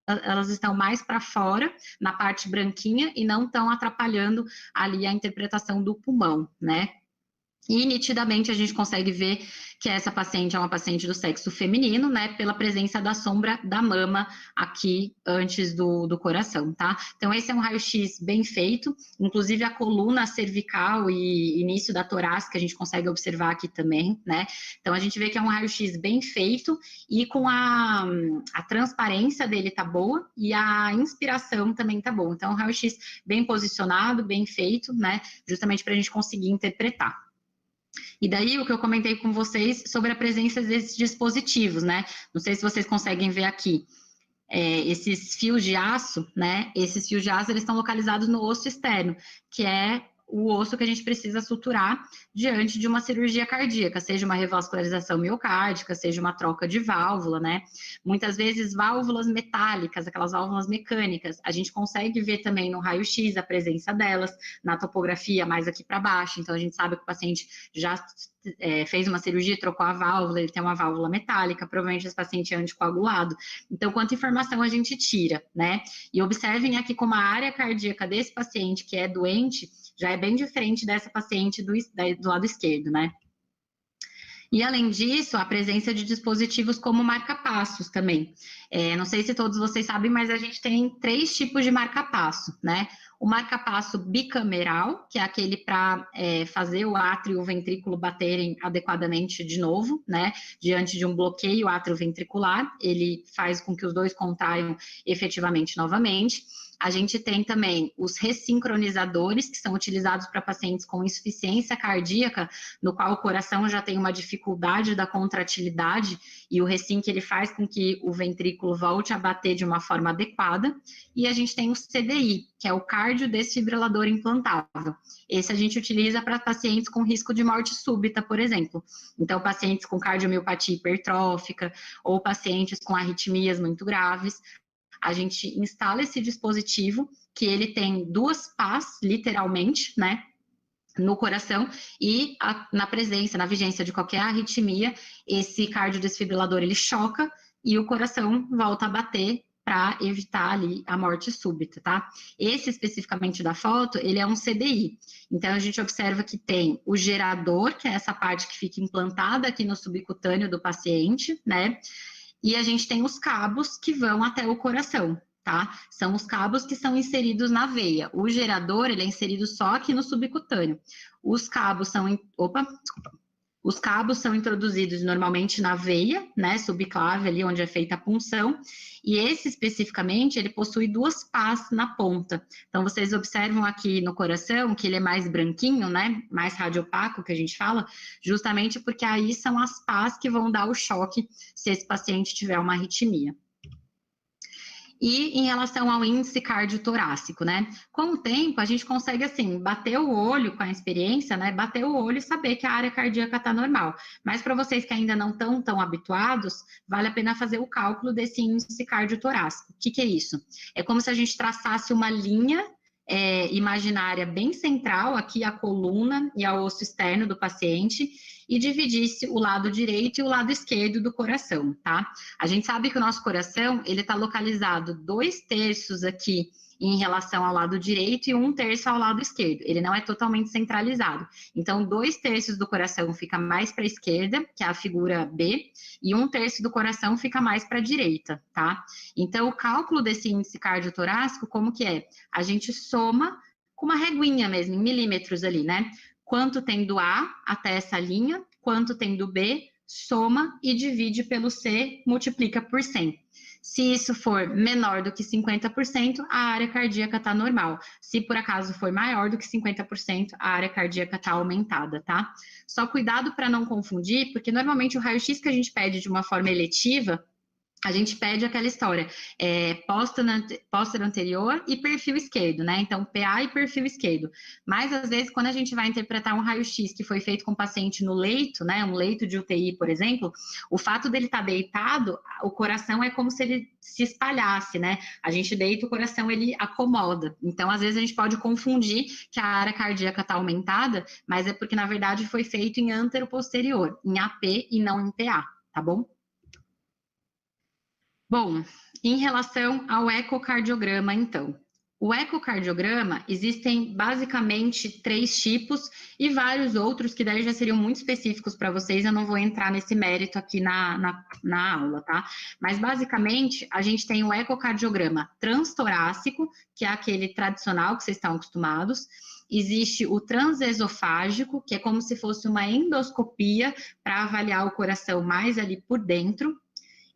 elas estão mais para fora, na parte branquinha, e não estão atrapalhando ali a interpretação do pulmão, né? E nitidamente a gente consegue ver que essa paciente é uma paciente do sexo feminino, né, pela presença da sombra da mama aqui antes do coração, tá? Então esse é um raio-x bem feito, inclusive a coluna cervical e início da torácica a gente consegue observar aqui também, né? Então a gente vê que é um raio-x bem feito e com a transparência dele tá boa e a inspiração também tá boa. Então um raio-x bem posicionado, bem feito, né, justamente para a gente conseguir interpretar. E daí o que eu comentei com vocês sobre a presença desses dispositivos, né? Não sei se vocês conseguem ver aqui. Esses fios de aço, né? Esses fios de aço, eles estão localizados no osso externo, que é o osso que a gente precisa suturar diante de uma cirurgia cardíaca, seja uma revascularização miocárdica, seja uma troca de válvula, né? Muitas vezes válvulas metálicas, aquelas válvulas mecânicas, a gente consegue ver também no raio-x a presença delas, na topografia mais aqui para baixo, então a gente sabe que o paciente já fez uma cirurgia, trocou a válvula, ele tem uma válvula metálica, provavelmente esse paciente é anticoagulado. Então, quanta informação a gente tira, né? E observem aqui como a área cardíaca desse paciente que é doente já é bem diferente dessa paciente do lado esquerdo, né? E, além disso, a presença de dispositivos como marca-passos também. Não sei se todos vocês sabem, mas a gente tem 3 tipos de marca-passo, né? O marca-passo bicameral, que é aquele para fazer o átrio e o ventrículo baterem adequadamente de novo, né? Diante de um bloqueio atrioventricular, ele faz com que os dois contraiam efetivamente novamente. A gente tem também os ressincronizadores, que são utilizados para pacientes com insuficiência cardíaca, no qual o coração já tem uma dificuldade da contratilidade, e o resync ele faz com que o ventrículo volte a bater de uma forma adequada. E a gente tem o CDI, que é o cardiodesfibrilador implantável. Esse a gente utiliza para pacientes com risco de morte súbita, por exemplo. Então, pacientes com cardiomiopatia hipertrófica, ou pacientes com arritmias muito graves, a gente instala esse dispositivo, que ele tem 2 pás, literalmente, né, no coração, e na presença, na vigência de qualquer arritmia, esse cardiodesfibrilador, ele choca, e o coração volta a bater para evitar ali a morte súbita, tá? Esse especificamente da foto, ele é um CDI. Então, a gente observa que tem o gerador, que é essa parte que fica implantada aqui no subcutâneo do paciente, né? E a gente tem os cabos que vão até o coração, tá? São os cabos que são inseridos na veia. O gerador, ele é inserido só aqui no subcutâneo. Os cabos são... Os cabos são introduzidos normalmente na veia, né, subclave, ali onde é feita a punção, e esse especificamente, ele possui 2 pás na ponta. Então, vocês observam aqui no coração que ele é mais branquinho, né, mais radiopaco, que a gente fala, justamente porque aí são as pás que vão dar o choque se esse paciente tiver uma arritmia. E em relação ao índice cardiotorácico, né? Com o tempo, a gente consegue, assim, bater o olho com a experiência, né? Bater o olho e saber que a área cardíaca está normal. Mas para vocês que ainda não estão tão habituados, vale a pena fazer o cálculo desse índice cardiotorácico. O que é isso? É como se a gente traçasse uma linha imaginária bem central, aqui a coluna e ao osso externo do paciente, e dividisse o lado direito e o lado esquerdo do coração, tá? A gente sabe que o nosso coração, ele tá localizado 2/3 aqui em relação ao lado direito e 1/3 ao lado esquerdo. Ele não é totalmente centralizado. Então, 2/3 do coração fica mais para a esquerda, que é a figura B, e 1/3 do coração fica mais para a direita, tá? Então, o cálculo desse índice cardiotorácico, como que é? A gente soma com uma reguinha mesmo, em milímetros ali, né? Quanto tem do A até essa linha, quanto tem do B, soma e divide pelo C, multiplica por 100. Se isso for menor do que 50%, a área cardíaca está normal. Se por acaso for maior do que 50%, a área cardíaca está aumentada, tá? Só cuidado para não confundir, porque normalmente o raio-x que a gente pede de uma forma eletiva, a gente pede aquela história, póster anterior e perfil esquerdo, né? Então, PA e perfil esquerdo. Mas, às vezes, quando a gente vai interpretar um raio-x que foi feito com o paciente no leito, né? Um leito de UTI, por exemplo, o fato dele estar deitado, o coração é como se ele se espalhasse, né? A gente deita, o coração, ele acomoda. Então, às vezes, a gente pode confundir que a área cardíaca está aumentada, mas é porque, na verdade, foi feito em antero-posterior, em AP e não em PA, tá bom? Bom, em relação ao ecocardiograma, então, O ecocardiograma, existem basicamente 3 tipos e vários outros que daí já seriam muito específicos para vocês, eu não vou entrar nesse mérito aqui na aula, tá? Mas basicamente, a gente tem o ecocardiograma transtorácico, que é aquele tradicional que vocês estão acostumados. Existe o transesofágico, que é como se fosse uma endoscopia para avaliar o coração mais ali por dentro.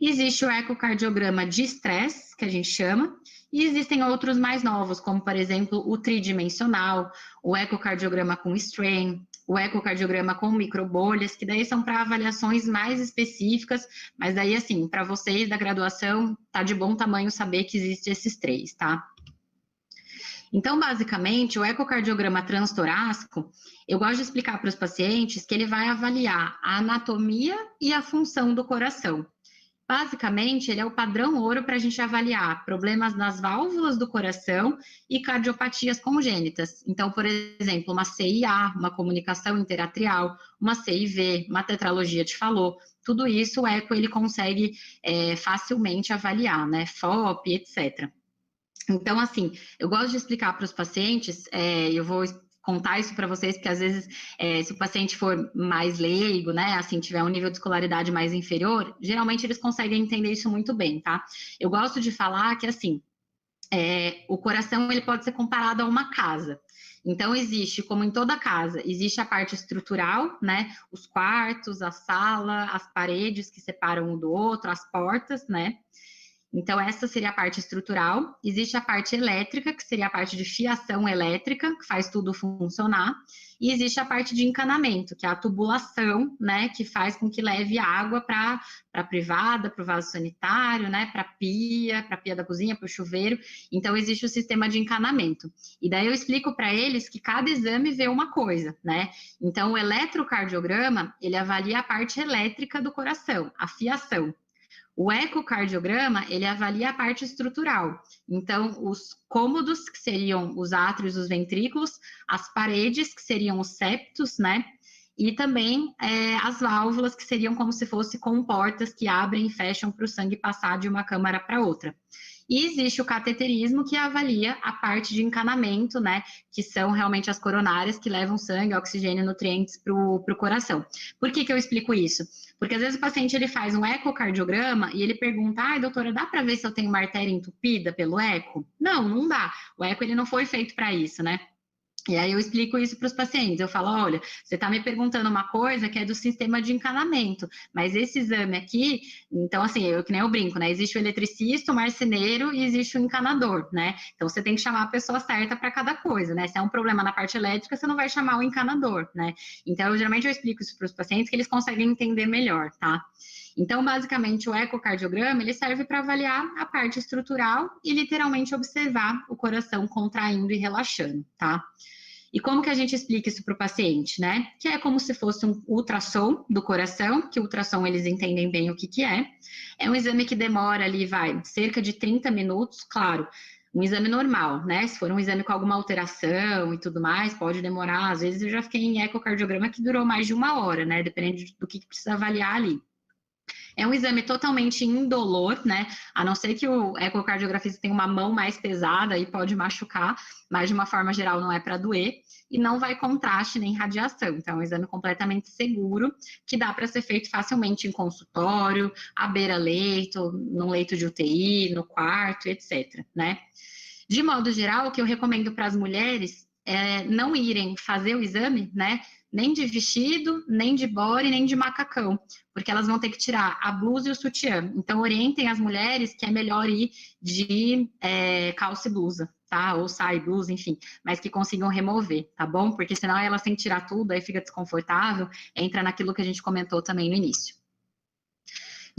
Existe o ecocardiograma de estresse, que a gente chama, e existem outros mais novos, como, por exemplo, o tridimensional, o ecocardiograma com strain, o ecocardiograma com microbolhas, que daí são para avaliações mais específicas, mas daí, assim, para vocês da graduação, tá de bom tamanho saber que existem esses 3, tá? Então, basicamente, o ecocardiograma transtorácico, eu gosto de explicar para os pacientes que ele vai avaliar a anatomia e a função do coração. Basicamente, ele é o padrão ouro para a gente avaliar problemas nas válvulas do coração e cardiopatias congênitas. Então, por exemplo, uma CIA, uma comunicação interatrial, uma CIV, uma tetralogia de Fallot, tudo isso o eco ele consegue facilmente avaliar, né? FOP, etc. Então, assim, eu gosto de explicar para os pacientes, eu vou contar isso para vocês, porque às vezes, se o paciente for mais leigo, né, assim, tiver um nível de escolaridade mais inferior, geralmente eles conseguem entender isso muito bem, tá? Eu gosto de falar que, assim, o coração, ele pode ser comparado a uma casa. Então, existe, como em toda casa, existe a parte estrutural, né, os quartos, a sala, as paredes que separam um do outro, as portas, né, então, essa seria a parte estrutural. Existe a parte elétrica, que seria a parte de fiação elétrica, que faz tudo funcionar. E existe a parte de encanamento, que é a tubulação, né, que faz com que leve água para a privada, para o vaso sanitário, né, para a pia da cozinha, para o chuveiro. Então, existe o sistema de encanamento. E daí eu explico para eles que cada exame vê uma coisa, né? Então, o eletrocardiograma, ele avalia a parte elétrica do coração, a fiação. O ecocardiograma, ele avalia a parte estrutural. Então, os cômodos, que seriam os átrios, os ventrículos, as paredes, que seriam os septos, né? E também as válvulas, que seriam como se fossem comportas que abrem e fecham para o sangue passar de uma câmara para outra. E existe o cateterismo, que avalia a parte de encanamento, né, que são realmente as coronárias que levam sangue, oxigênio e nutrientes para o coração. Por que eu explico isso? Porque às vezes o paciente ele faz um ecocardiograma e ele pergunta, ai, doutora, dá para ver se eu tenho uma artéria entupida pelo eco? Não, não dá. O eco ele não foi feito para isso, né? E aí eu explico isso para os pacientes, eu falo, olha, você está me perguntando uma coisa que é do sistema de encanamento, mas esse exame aqui, então assim, eu que nem eu brinco, né, existe o eletricista, o marceneiro e existe o encanador, né, então você tem que chamar a pessoa certa para cada coisa, né, se é um problema na parte elétrica, você não vai chamar o encanador, né, então geralmente eu explico isso para os pacientes que eles conseguem entender melhor, tá. Então, basicamente, o ecocardiograma, ele serve para avaliar a parte estrutural e literalmente observar o coração contraindo e relaxando, tá? E como que a gente explica isso para o paciente, né? Que é como se fosse um ultrassom do coração, que o ultrassom eles entendem bem o que é. É um exame que demora ali, cerca de 30 minutos, claro, um exame normal, né? Se for um exame com alguma alteração e tudo mais, pode demorar. Às vezes eu já fiquei em ecocardiograma que durou mais de 1 hora, né? Dependendo do que precisa avaliar ali. É um exame totalmente indolor, né? A não ser que o ecocardiografista tenha uma mão mais pesada e pode machucar, mas de uma forma geral não é para doer. E não vai contraste nem radiação. Então, é um exame completamente seguro, que dá para ser feito facilmente em consultório, à beira-leito, num leito de UTI, no quarto, etc, né? De modo geral, o que eu recomendo para as mulheres é não irem fazer o exame, né? Nem de vestido, nem de body, nem de macacão, porque elas vão ter que tirar a blusa e o sutiã. Então, orientem as mulheres que é melhor ir de calça e blusa, tá? Ou saia e blusa, enfim, mas que consigam remover, tá bom? Porque senão elas têm que tirar tudo, aí fica desconfortável, entra naquilo que a gente comentou também no início.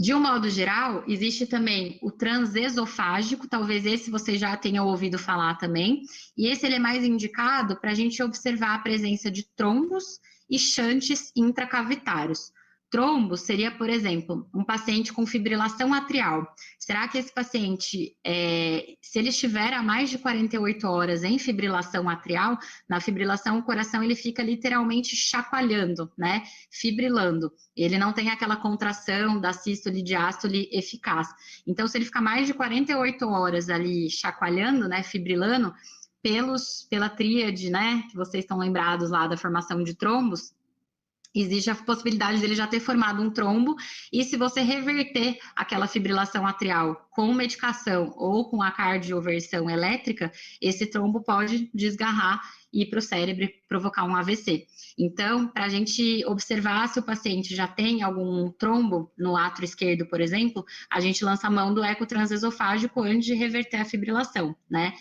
De um modo geral, existe também o transesofágico, talvez esse você já tenha ouvido falar também, e esse ele é mais indicado para a gente observar a presença de trombos e shunts intracavitários. Trombo seria, por exemplo, um paciente com fibrilação atrial. Será que esse paciente, se ele estiver há mais de 48 horas em fibrilação atrial, na fibrilação o coração ele fica literalmente chacoalhando, né, fibrilando. Ele não tem aquela contração da sístole e diástole eficaz. Então, se ele ficar mais de 48 horas ali chacoalhando, né, fibrilando, pela tríade, né, que vocês estão lembrados lá da formação de trombos, existe a possibilidade dele já ter formado um trombo, e se você reverter aquela fibrilação atrial com medicação ou com a cardioversão elétrica, esse trombo pode desgarrar e ir para o cérebro e provocar um AVC. Então, para a gente observar se o paciente já tem algum trombo no átrio esquerdo, por exemplo, a gente lança a mão do eco transesofágico antes de reverter a fibrilação, né?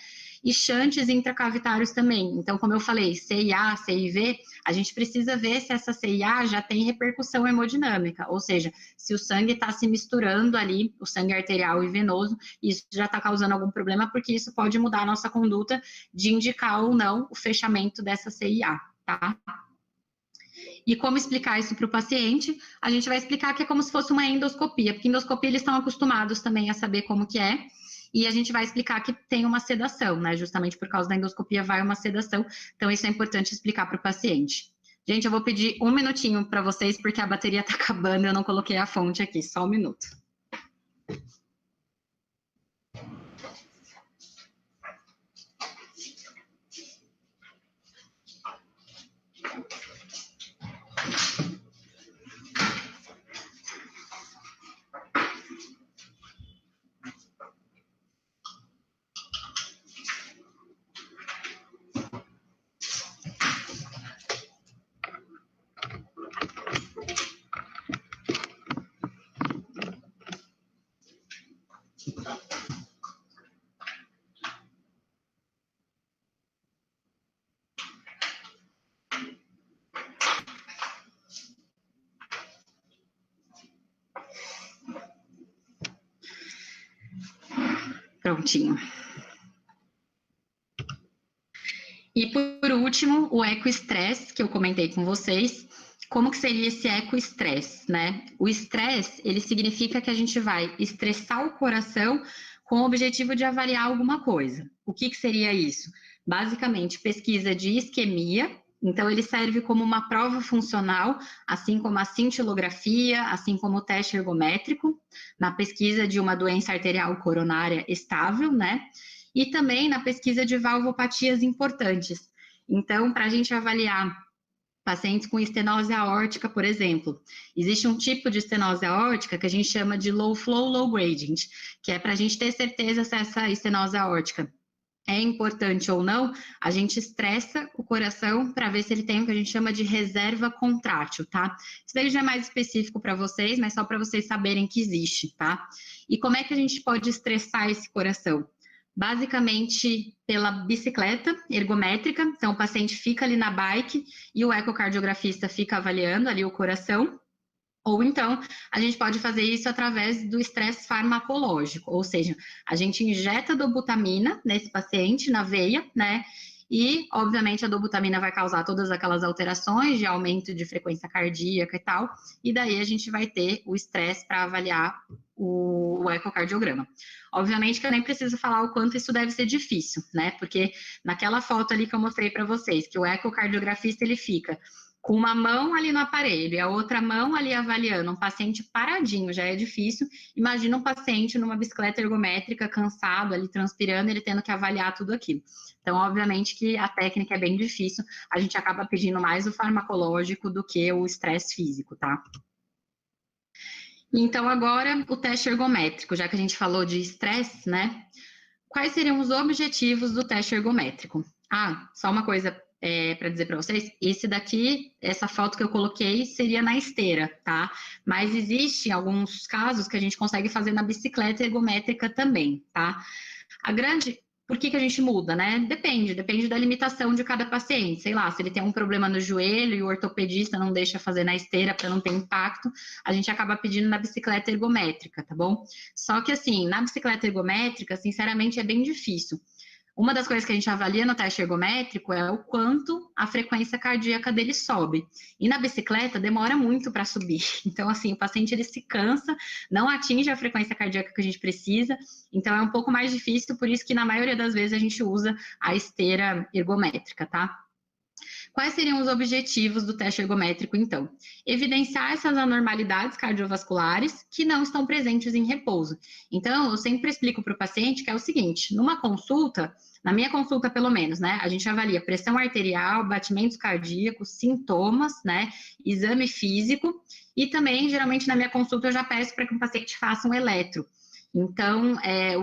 E shunts intracavitários também. Então, como eu falei, CIA, CIV, a gente precisa ver se essa CIA já tem repercussão hemodinâmica, ou seja, se o sangue está se misturando ali, o sangue arterial e venoso, isso já está causando algum problema, porque isso pode mudar a nossa conduta de indicar ou não o fechamento dessa CIA, tá? E como explicar isso para o paciente? A gente vai explicar que é como se fosse uma endoscopia, porque endoscopia eles estão acostumados também a saber como que é, e a gente vai explicar que tem uma sedação, né, justamente por causa da endoscopia vai uma sedação, então isso é importante explicar para o paciente. Gente, eu vou pedir um minutinho para vocês, porque a bateria está acabando, eu não coloquei a fonte aqui, só um minuto. Prontinho. E por último, o ecoestresse, que eu comentei com vocês. Como que seria esse ecoestresse, né? O estresse, ele significa que a gente vai estressar o coração com o objetivo de avaliar alguma coisa. O que seria isso? Basicamente, pesquisa de isquemia. Então, ele serve como uma prova funcional, assim como a cintilografia, assim como o teste ergométrico, na pesquisa de uma doença arterial coronária estável, né? E também na pesquisa de valvopatias importantes. Então, para a gente avaliar pacientes com estenose aórtica, por exemplo, existe um tipo de estenose aórtica que a gente chama de low flow, low gradient, que é para a gente ter certeza se essa estenose aórtica é importante ou não, a gente estressa o coração para ver se ele tem o que a gente chama de reserva contrátil, tá? Isso daí já é mais específico para vocês, mas só para vocês saberem que existe, tá? E como é que a gente pode estressar esse coração? Basicamente pela bicicleta ergométrica, então o paciente fica ali na bike e o ecocardiografista fica avaliando ali o coração, ou então a gente pode fazer isso através do estresse farmacológico, ou seja, a gente injeta dobutamina nesse paciente, na veia, né, e obviamente a dobutamina vai causar todas aquelas alterações de aumento de frequência cardíaca e tal, e daí a gente vai ter o estresse para avaliar o ecocardiograma. Obviamente que eu nem preciso falar o quanto isso deve ser difícil, né, porque naquela foto ali que eu mostrei para vocês, que o ecocardiografista ele fica com uma mão ali no aparelho e a outra mão ali avaliando um paciente paradinho, já é difícil. Imagina um paciente numa bicicleta ergométrica, cansado, ali transpirando, ele tendo que avaliar tudo aquilo. Então, obviamente que a técnica é bem difícil, a gente acaba pedindo mais o farmacológico do que o estresse físico, tá? Então, agora, o teste ergométrico, já que a gente falou de estresse, né? Quais seriam os objetivos do teste ergométrico? Ah, só uma coisa para dizer para vocês, esse daqui, essa foto que eu coloquei seria na esteira, tá? Mas existem alguns casos que a gente consegue fazer na bicicleta ergométrica também, tá? Por que a gente muda, né? Depende da limitação de cada paciente, sei lá, se ele tem um problema no joelho e o ortopedista não deixa fazer na esteira para não ter impacto, a gente acaba pedindo na bicicleta ergométrica, tá bom? Só que assim, na bicicleta ergométrica, sinceramente, é bem difícil. Uma das coisas que a gente avalia no teste ergométrico é o quanto a frequência cardíaca dele sobe. E na bicicleta demora muito para subir. Então, assim, o paciente ele se cansa, não atinge a frequência cardíaca que a gente precisa. Então, é um pouco mais difícil, por isso que na maioria das vezes a gente usa a esteira ergométrica, tá? Quais seriam os objetivos do teste ergométrico, então? Evidenciar essas anormalidades cardiovasculares que não estão presentes em repouso. Então, eu sempre explico para o paciente que é o seguinte, numa consulta, na minha consulta pelo menos, né, a gente avalia pressão arterial, batimentos cardíacos, sintomas, né, exame físico, e também, geralmente, na minha consulta, eu já peço para que o paciente faça um eletro. Então,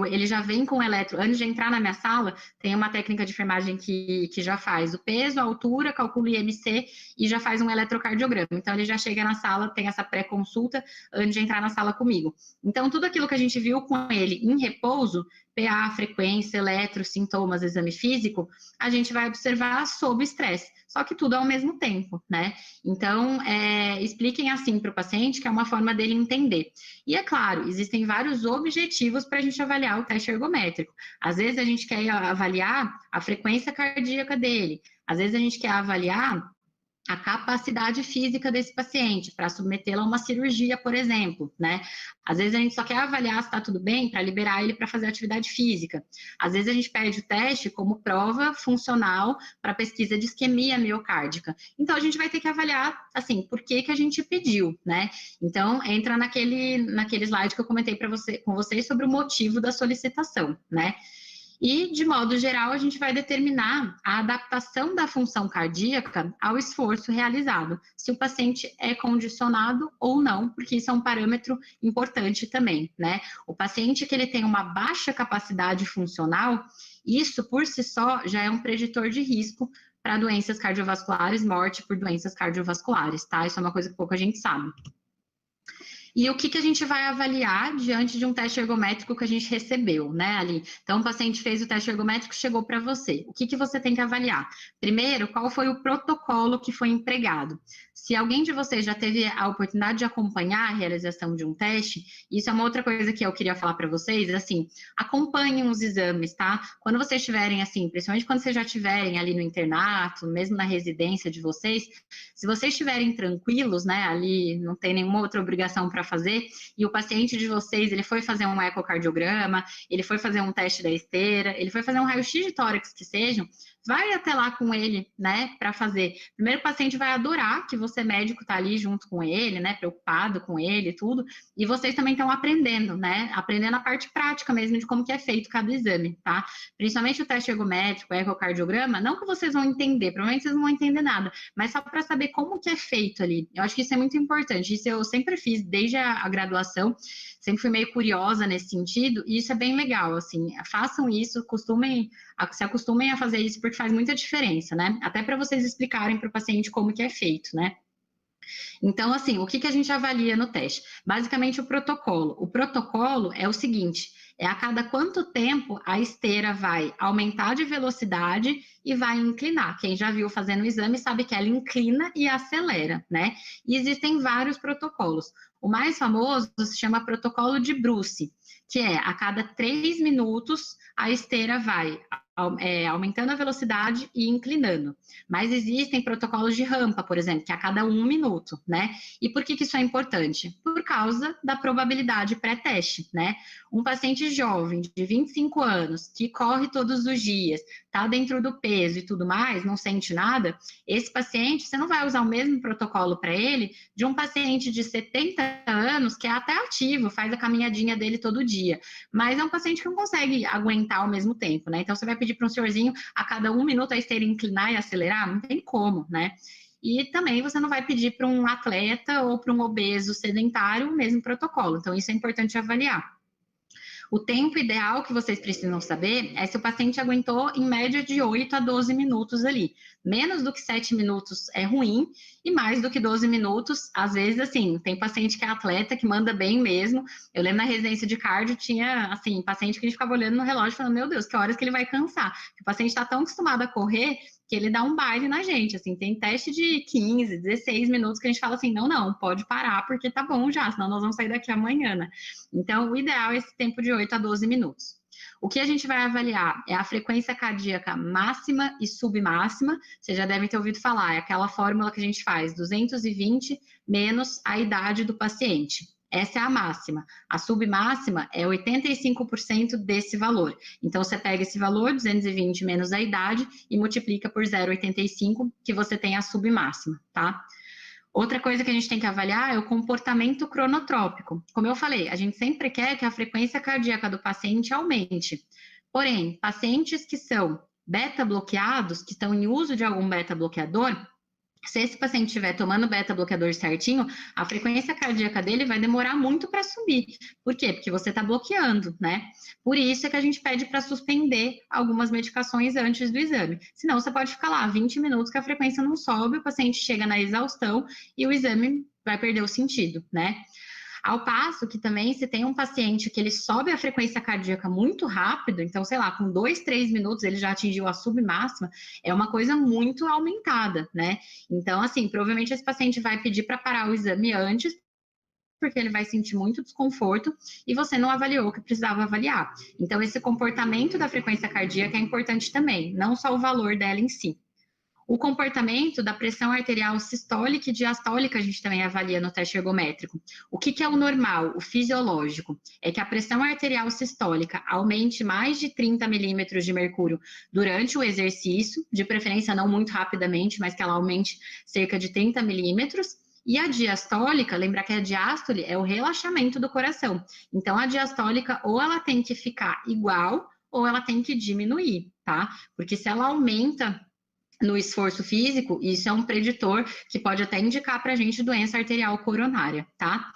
ele já vem com o eletro. Antes de entrar na minha sala, tem uma técnica de enfermagem que já faz o peso, a altura, calcula o IMC e já faz um eletrocardiograma. Então, ele já chega na sala, tem essa pré-consulta antes de entrar na sala comigo. Então, tudo aquilo que a gente viu com ele em repouso, PA, frequência, eletro, sintomas, exame físico, a gente vai observar sob estresse. Só que tudo ao mesmo tempo, né? Então, expliquem assim para o paciente, que é uma forma dele entender. E é claro, existem vários objetivos para a gente avaliar o teste ergométrico. Às vezes a gente quer avaliar a frequência cardíaca dele, às vezes a gente quer avaliar a capacidade física desse paciente, para submetê-lo a uma cirurgia, por exemplo, né? Às vezes a gente só quer avaliar se está tudo bem para liberar ele para fazer atividade física. Às vezes a gente pede o teste como prova funcional para pesquisa de isquemia miocárdica. Então a gente vai ter que avaliar, assim, por que a gente pediu, né? Então entra naquele slide que eu comentei com vocês sobre o motivo da solicitação, né? E, de modo geral, a gente vai determinar a adaptação da função cardíaca ao esforço realizado, se o paciente é condicionado ou não, porque isso é um parâmetro importante também, né? O paciente que ele tem uma baixa capacidade funcional, isso por si só já é um preditor de risco para doenças cardiovasculares, morte por doenças cardiovasculares, tá? Isso é uma coisa que pouca gente sabe. E o que a gente vai avaliar diante de um teste ergométrico que a gente recebeu, né, ali? Então, o paciente fez o teste ergométrico, chegou para você. O que você tem que avaliar? Primeiro, qual foi o protocolo que foi empregado? Se alguém de vocês já teve a oportunidade de acompanhar a realização de um teste, isso é uma outra coisa que eu queria falar para vocês, assim, acompanhem os exames, tá? Quando vocês estiverem, assim, principalmente quando vocês já estiverem ali no internato, mesmo na residência de vocês, se vocês estiverem tranquilos, né, ali não tem nenhuma outra obrigação para fazer, e o paciente de vocês, ele foi fazer um ecocardiograma, ele foi fazer um teste da esteira, ele foi fazer um raio-x de tórax que sejam, vai até lá com ele, né, para fazer. Primeiro, o paciente vai adorar que você, médico, tá ali junto com ele, né, preocupado com ele e tudo, e vocês também estão aprendendo, né, aprendendo a parte prática mesmo de como que é feito cada exame, tá? Principalmente o teste ergométrico, o ecocardiograma, não que vocês vão entender, provavelmente vocês não vão entender nada, mas só para saber como que é feito ali. Eu acho que isso é muito importante, isso eu sempre fiz desde a graduação, sempre fui meio curiosa nesse sentido, e isso é bem legal, assim, façam isso, se acostumem a fazer isso, porque faz muita diferença, né? Até para vocês explicarem para o paciente como que é feito, né? Então, assim, o que a gente avalia no teste? Basicamente, o protocolo. O protocolo é o seguinte, é a cada quanto tempo a esteira vai aumentar de velocidade e vai inclinar. Quem já viu fazendo o exame sabe que ela inclina e acelera, né? E existem vários protocolos. O mais famoso se chama protocolo de Bruce, que é a cada 3 minutos a esteira vai aumentando a velocidade e inclinando. Mas existem protocolos de rampa, por exemplo, que é a cada 1 minuto, né? E por que isso é importante? Por causa da probabilidade pré-teste, né? Um paciente jovem, de 25 anos, que corre todos os dias, tá dentro do peso e tudo mais, não sente nada, esse paciente, você não vai usar o mesmo protocolo para ele de um paciente de 70 anos, que é até ativo, faz a caminhadinha dele todo dia, mas é um paciente que não consegue aguentar ao mesmo tempo, né? Então, você vai pedir para um senhorzinho a cada 1 minuto a esteira inclinar e acelerar? Não tem como, né? E também você não vai pedir para um atleta ou para um obeso sedentário o mesmo protocolo. Então, isso é importante avaliar. O tempo ideal que vocês precisam saber é se o paciente aguentou em média de 8 a 12 minutos ali. Menos do que 7 minutos é ruim, e mais do que 12 minutos, às vezes, assim, tem paciente que é atleta, que manda bem mesmo. Eu lembro na residência de cardio, tinha, assim, paciente que a gente ficava olhando no relógio, falando, meu Deus, que horas que ele vai cansar? O paciente está tão acostumado a correr, que ele dá um baile na gente, assim, tem teste de 15, 16 minutos que a gente fala assim, não, pode parar, porque tá bom já, senão nós vamos sair daqui amanhã, né? Então, o ideal é esse tempo de 8 a 12 minutos. O que a gente vai avaliar é a frequência cardíaca máxima e submáxima, vocês já devem ter ouvido falar, é aquela fórmula que a gente faz, 220 menos a idade do paciente. Essa é a máxima. A submáxima é 85% desse valor. Então, você pega esse valor, 220 menos a idade, e multiplica por 0,85, que você tem a submáxima, tá? Outra coisa que a gente tem que avaliar é o comportamento cronotrópico. Como eu falei, a gente sempre quer que a frequência cardíaca do paciente aumente. Porém, pacientes que são beta-bloqueados, que estão em uso de algum beta-bloqueador, se esse paciente estiver tomando beta-bloqueador certinho, a frequência cardíaca dele vai demorar muito para subir. Por quê? Porque você está bloqueando, né? Por isso é que a gente pede para suspender algumas medicações antes do exame. Senão você pode ficar lá 20 minutos que a frequência não sobe, o paciente chega na exaustão e o exame vai perder o sentido, né? Ao passo que também, se tem um paciente que ele sobe a frequência cardíaca muito rápido, então, sei lá, com 2, 3 minutos ele já atingiu a submáxima, é uma coisa muito aumentada, né? Então, assim, provavelmente esse paciente vai pedir para parar o exame antes, porque ele vai sentir muito desconforto e você não avaliou o que precisava avaliar. Então, esse comportamento da frequência cardíaca é importante também, não só o valor dela em si. O comportamento da pressão arterial sistólica e diastólica a gente também avalia no teste ergométrico. O que é o normal, o fisiológico? É que a pressão arterial sistólica aumente mais de 30 milímetros de mercúrio durante o exercício, de preferência não muito rapidamente, mas que ela aumente cerca de 30 milímetros. E a diastólica, lembrar que a diástole é o relaxamento do coração. Então, a diastólica ou ela tem que ficar igual ou ela tem que diminuir, tá? Porque se ela aumenta no esforço físico, isso é um preditor que pode até indicar para a gente doença arterial coronária, tá?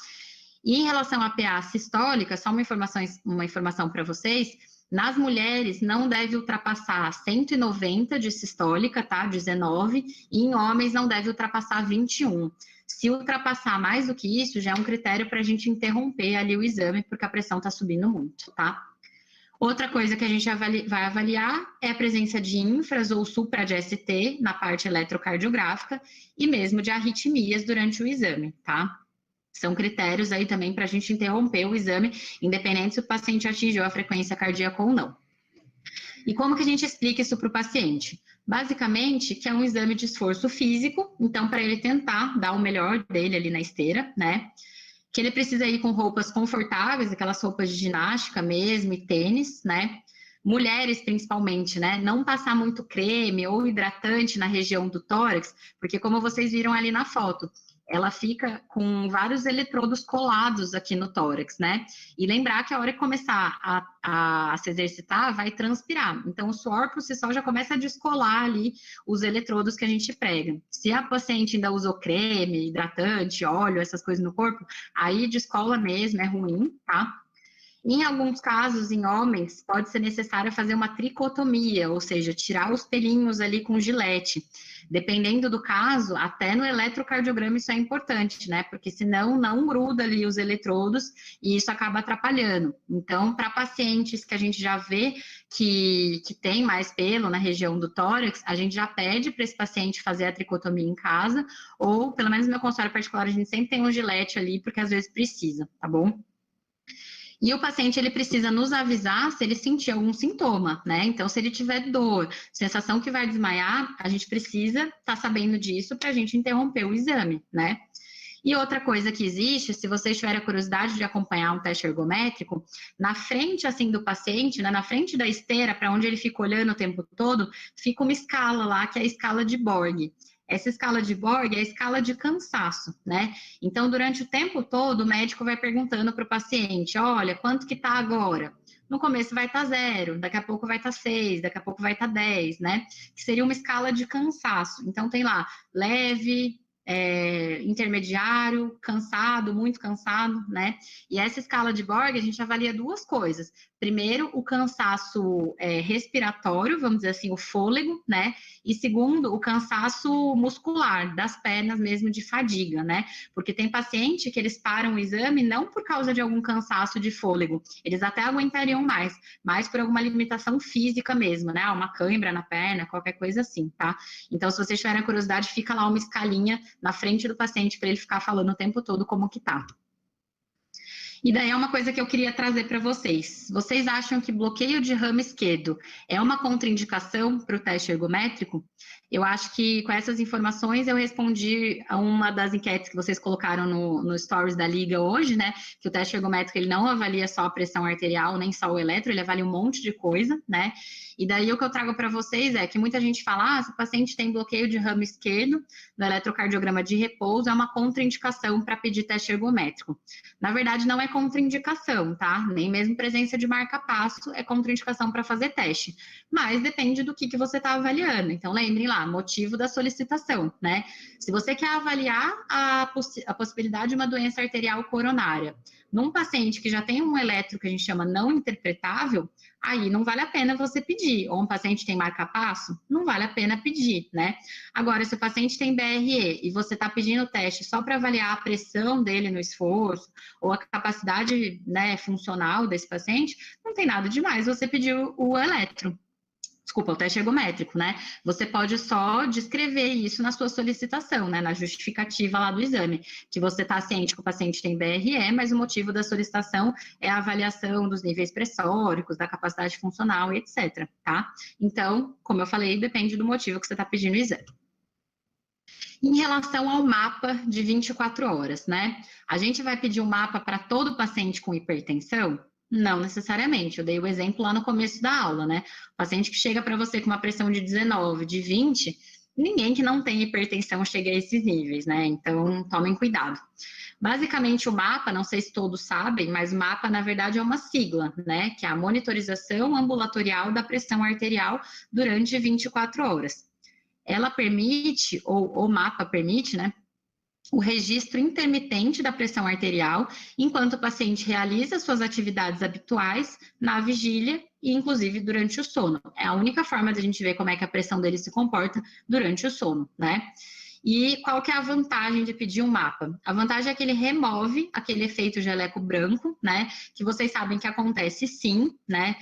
E em relação à PA sistólica, só uma informação para vocês, nas mulheres não deve ultrapassar 190 de sistólica, tá? 19, e em homens não deve ultrapassar 21. Se ultrapassar mais do que isso, já é um critério para a gente interromper ali o exame, porque a pressão está subindo muito, tá? Outra coisa que a gente vai avaliar é a presença de infras ou supra de ST na parte eletrocardiográfica e mesmo de arritmias durante o exame, tá? São critérios aí também para a gente interromper o exame, independente se o paciente atingiu a frequência cardíaca ou não. E como que a gente explica isso para o paciente? Basicamente, que é um exame de esforço físico, então para ele tentar dar o melhor dele ali na esteira, né? Que ele precisa ir com roupas confortáveis, aquelas roupas de ginástica mesmo, e tênis, né? Mulheres, principalmente, né? Não passar muito creme ou hidratante na região do tórax, porque como vocês viram ali na foto, ela fica com vários eletrodos colados aqui no tórax, né? E lembrar que a hora que começar a se exercitar, vai transpirar. Então, o suor por si só já começa a descolar ali os eletrodos que a gente prega. Se a paciente ainda usou creme, hidratante, óleo, essas coisas no corpo, aí descola mesmo, é ruim, tá? Em alguns casos, em homens, pode ser necessário fazer uma tricotomia, ou seja, tirar os pelinhos ali com gilete. Dependendo do caso, até no eletrocardiograma isso é importante, né? Porque senão não gruda ali os eletrodos e isso acaba atrapalhando. Então, para pacientes que a gente já vê que tem mais pelo na região do tórax, a gente já pede para esse paciente fazer a tricotomia em casa, ou pelo menos no meu consultório particular, a gente sempre tem um gilete ali, porque às vezes precisa, tá bom? E o paciente, ele precisa nos avisar se ele sentir algum sintoma, né? Então, se ele tiver dor, sensação que vai desmaiar, a gente precisa estar sabendo disso para a gente interromper o exame, né? E outra coisa que existe, se vocês tiverem a curiosidade de acompanhar um teste ergométrico, na frente, assim, do paciente, né, na frente da esteira, para onde ele fica olhando o tempo todo, fica uma escala lá, que é a escala de Borg. Essa escala de Borg é a escala de cansaço, né? Então, durante o tempo todo, o médico vai perguntando para o paciente, olha, quanto que tá agora? No começo vai estar 0, daqui a pouco vai estar 6, daqui a pouco vai estar 10, né? Que seria uma escala de cansaço. Então, tem lá, leve, intermediário, cansado, muito cansado, né? E essa escala de Borg, a gente avalia duas coisas. Primeiro, o cansaço respiratório, vamos dizer assim, o fôlego, né? E segundo, o cansaço muscular, das pernas mesmo, de fadiga, né? Porque tem paciente que eles param o exame não por causa de algum cansaço de fôlego, eles até aguentariam mais, mas por alguma limitação física mesmo, né? Uma cãibra na perna, qualquer coisa assim, tá? Então, se vocês tiverem curiosidade, fica lá uma escalinha na frente do paciente para ele ficar falando o tempo todo como que tá. E daí é uma coisa que eu queria trazer para vocês. Vocês acham que bloqueio de ramo esquerdo é uma contraindicação para o teste ergométrico? Eu acho que com essas informações eu respondi a uma das enquetes que vocês colocaram no Stories da Liga hoje, né? Que o teste ergométrico ele não avalia só a pressão arterial, nem só o eletro, ele avalia um monte de coisa, né? E daí o que eu trago para vocês é que muita gente fala, se o paciente tem bloqueio de ramo esquerdo no eletrocardiograma de repouso, é uma contraindicação para pedir teste ergométrico. Na verdade, não é contraindicação, tá? Nem mesmo presença de marca-passo é contraindicação para fazer teste. Mas depende do que você está avaliando. Então, lembrem lá, motivo da solicitação, né? Se você quer avaliar a possibilidade de uma doença arterial coronária num paciente que já tem um eletro que a gente chama não interpretável, aí não vale a pena você pedir. Ou um paciente tem marca-passo, não vale a pena pedir, né? Agora, se o paciente tem BRE e você está pedindo o teste só para avaliar a pressão dele no esforço, ou a capacidade, né, funcional desse paciente, não tem nada demais você pedir o eletro. Desculpa, o teste ergométrico, né? Você pode só descrever isso na sua solicitação, né? Na justificativa lá do exame, que você está ciente que o paciente tem BRE, mas o motivo da solicitação é a avaliação dos níveis pressóricos, da capacidade funcional, etc, tá? Então, como eu falei, depende do motivo que você está pedindo o exame. Em relação ao mapa de 24 horas, né? A gente vai pedir um mapa para todo paciente com hipertensão? Não necessariamente, eu dei o exemplo lá no começo da aula, né? O paciente que chega para você com uma pressão de 19, de 20, ninguém que não tem hipertensão chega a esses níveis, né? Então, tomem cuidado. Basicamente, o mapa, não sei se todos sabem, mas o mapa, na verdade, é uma sigla, né? Que é a monitorização ambulatorial da pressão arterial durante 24 horas. Ela permite, ou o mapa permite, né? O registro intermitente da pressão arterial, enquanto o paciente realiza suas atividades habituais na vigília e, inclusive, durante o sono. É a única forma de a gente ver como é que a pressão dele se comporta durante o sono, né? E qual que é a vantagem de pedir um mapa? A vantagem é que ele remove aquele efeito jaleco branco, né? Que vocês sabem que acontece sim, né?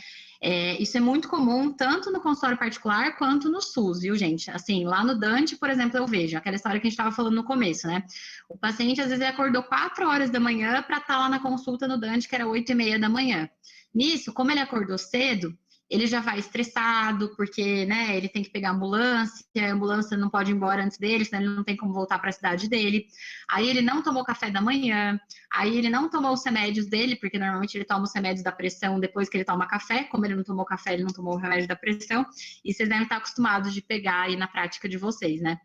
Isso é muito comum, tanto no consultório particular, quanto no SUS, viu, gente? Assim, lá no Dante, por exemplo, eu vejo aquela história que a gente estava falando no começo, né? O paciente, às vezes, ele acordou 4 horas da manhã para estar lá na consulta no Dante, que era 8h30 da manhã. Nisso, como ele acordou cedo, ele já vai estressado, porque, né, ele tem que pegar a ambulância não pode ir embora antes dele, senão ele não tem como voltar para a cidade dele. Aí ele não tomou café da manhã, aí ele não tomou os remédios dele, porque normalmente ele toma os remédios da pressão depois que ele toma café, como ele não tomou café, ele não tomou o remédio da pressão, e vocês devem estar acostumados de pegar aí na prática de vocês, né?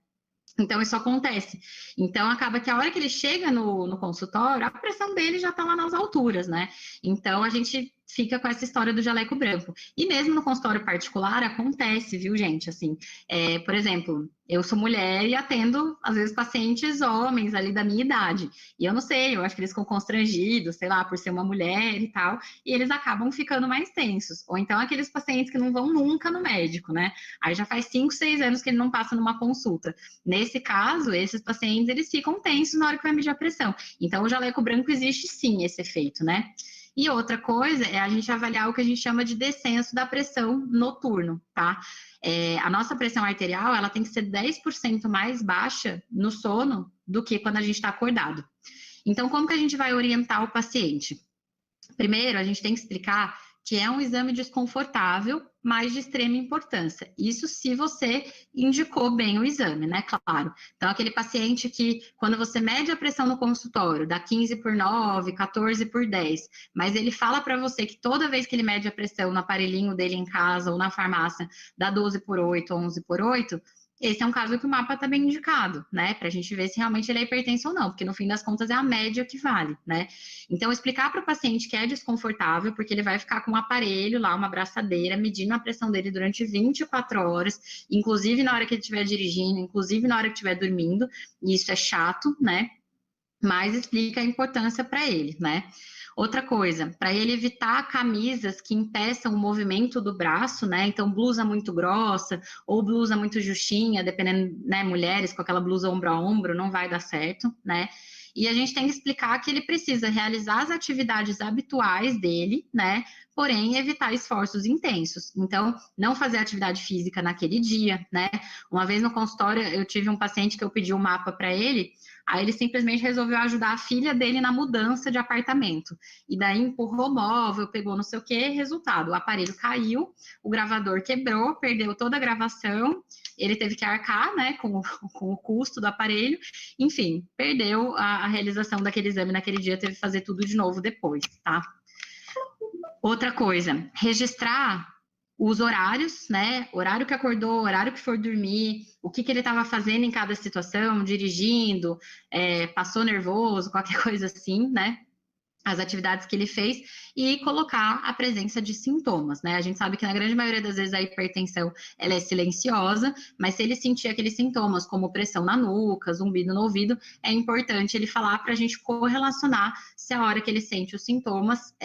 Então, isso acontece. Então, acaba que a hora que ele chega no consultório, a pressão dele já está lá nas alturas, né? Então, a gente fica com essa história do jaleco branco. E mesmo no consultório particular, acontece, viu, gente? Assim, por exemplo, eu sou mulher e atendo, às vezes, pacientes homens ali da minha idade. E eu não sei, eu acho que eles ficam constrangidos, sei lá, por ser uma mulher e tal, e eles acabam ficando mais tensos. Ou então, aqueles pacientes que não vão nunca no médico, né? Aí já faz 5, 6 anos que ele não passa numa consulta. Nesse caso, esses pacientes, eles ficam tensos na hora que vai medir a pressão. Então, o jaleco branco existe sim, esse efeito, né? E outra coisa é a gente avaliar o que a gente chama de descenso da pressão noturno, tá? A nossa pressão arterial, ela tem que ser 10% mais baixa no sono do que quando a gente está acordado. Então, como que a gente vai orientar o paciente? Primeiro, a gente tem que explicar que é um exame desconfortável, mas de extrema importância. Isso se você indicou bem o exame, né, claro. Então, aquele paciente que, quando você mede a pressão no consultório, dá 15/9, 14/10, mas ele fala para você que toda vez que ele mede a pressão no aparelhinho dele em casa ou na farmácia, dá 12/8, 11/8, esse é um caso que o mapa está bem indicado, né, para a gente ver se realmente ele é hipertenso ou não, porque no fim das contas é a média que vale, né. Então, explicar para o paciente que é desconfortável, porque ele vai ficar com um aparelho lá, uma braçadeira, medindo a pressão dele durante 24 horas, inclusive na hora que ele estiver dirigindo, inclusive na hora que estiver dormindo, e isso é chato, né, mas explica a importância para ele, né. Outra coisa, para ele evitar camisas que impeçam o movimento do braço, né, então blusa muito grossa, ou blusa muito justinha, dependendo, né, mulheres com aquela blusa ombro a ombro, não vai dar certo, né, e a gente tem que explicar que ele precisa realizar as atividades habituais dele, né, porém evitar esforços intensos. Então, não fazer atividade física naquele dia, né? Uma vez no consultório, eu tive um paciente que eu pedi um mapa para ele, aí ele simplesmente resolveu ajudar a filha dele na mudança de apartamento. E daí empurrou o móvel, pegou não sei o que, resultado, o aparelho caiu, o gravador quebrou, perdeu toda a gravação, ele teve que arcar, né, com o custo do aparelho, enfim, perdeu a realização daquele exame naquele dia, teve que fazer tudo de novo depois, tá? Outra coisa, registrar os horários, né, horário que acordou, horário que for dormir, o que ele estava fazendo em cada situação, dirigindo, passou nervoso, qualquer coisa assim, né, as atividades que ele fez, e colocar a presença de sintomas, né, a gente sabe que na grande maioria das vezes a hipertensão, ela é silenciosa, mas se ele sentir aqueles sintomas, como pressão na nuca, zumbido no ouvido, é importante ele falar para a gente correlacionar se a hora que ele sente os sintomas,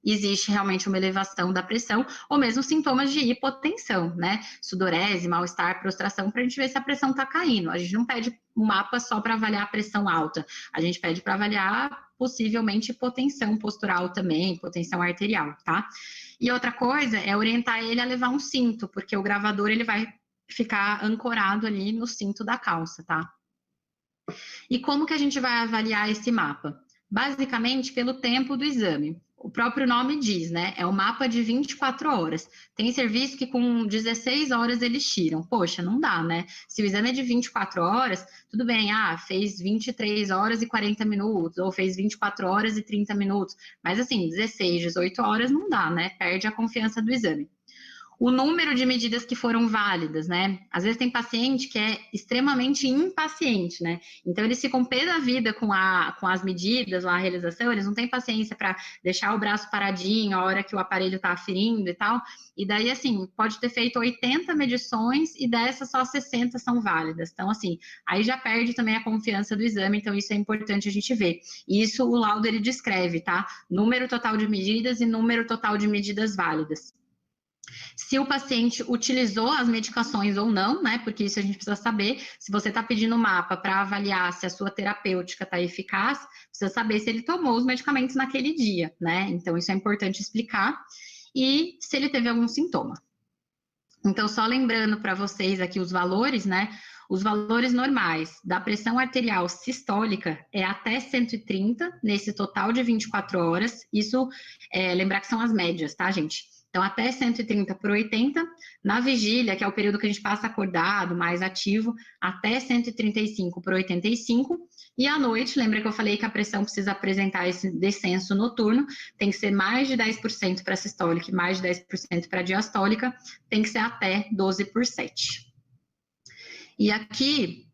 existe realmente uma elevação da pressão, ou mesmo sintomas de hipotensão, né, sudorese, mal-estar, prostração, para a gente ver se a pressão está caindo. A gente não pede um mapa só para avaliar a pressão alta, a gente pede para avaliar possivelmente hipotensão postural também, hipotensão arterial, tá? E outra coisa é orientar ele a levar um cinto, porque o gravador, ele vai ficar ancorado ali no cinto da calça, tá? E como que a gente vai avaliar esse mapa? Basicamente, pelo tempo do exame. O próprio nome diz, né? É um mapa de 24 horas. Tem serviço que com 16 horas eles tiram. Poxa, não dá, né? Se o exame é de 24 horas, tudo bem, fez 23 horas e 40 minutos, ou fez 24 horas e 30 minutos. Mas assim, 16, 18 horas não dá, né? Perde a confiança do exame. O número de medidas que foram válidas, né? Às vezes tem paciente que é extremamente impaciente, né? Então, eles ficam pé da vida com as medidas, a realização, eles não têm paciência para deixar o braço paradinho a hora que o aparelho está aferindo e tal. E daí, assim, pode ter feito 80 medições e dessas só 60 são válidas. Então, assim, aí já perde também a confiança do exame, então isso é importante a gente ver. E isso o laudo, ele descreve, tá? Número total de medidas e número total de medidas válidas. Se o paciente utilizou as medicações ou não, né, porque isso a gente precisa saber, se você está pedindo mapa para avaliar se a sua terapêutica está eficaz, precisa saber se ele tomou os medicamentos naquele dia, né, então isso é importante explicar, e se ele teve algum sintoma. Então, só lembrando para vocês aqui os valores, né, os valores normais da pressão arterial sistólica é até 130, nesse total de 24 horas, isso, lembrar que são as médias, tá, gente? Então, até 130 por 80, na vigília, que é o período que a gente passa acordado, mais ativo, até 135 por 85, e à noite, lembra que eu falei que a pressão precisa apresentar esse descenso noturno, tem que ser mais de 10% para sistólica e mais de 10% para diastólica, tem que ser até 12 por 7. E aqui,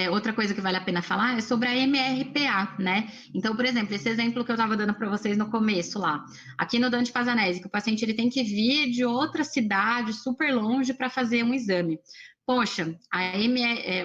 outra coisa que vale a pena falar é sobre a MRPA, né? Então, por exemplo, esse exemplo que eu estava dando para vocês no começo lá, aqui no Dante Pazanese, que o paciente ele tem que vir de outra cidade, super longe, para fazer um exame. Poxa,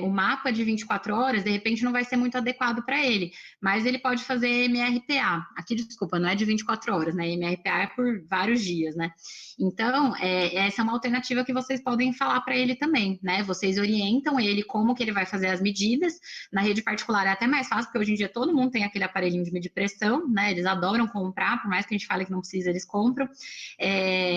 o mapa de 24 horas, de repente, não vai ser muito adequado para ele, mas ele pode fazer MRPA. Aqui, desculpa, não é de 24 horas, né? MRPA é por vários dias, né? Então, essa é uma alternativa que vocês podem falar para ele também, né? Vocês orientam ele como que ele vai fazer as medidas. Na rede particular é até mais fácil, porque hoje em dia todo mundo tem aquele aparelhinho de medir pressão, né? Eles adoram comprar, por mais que a gente fale que não precisa, eles compram.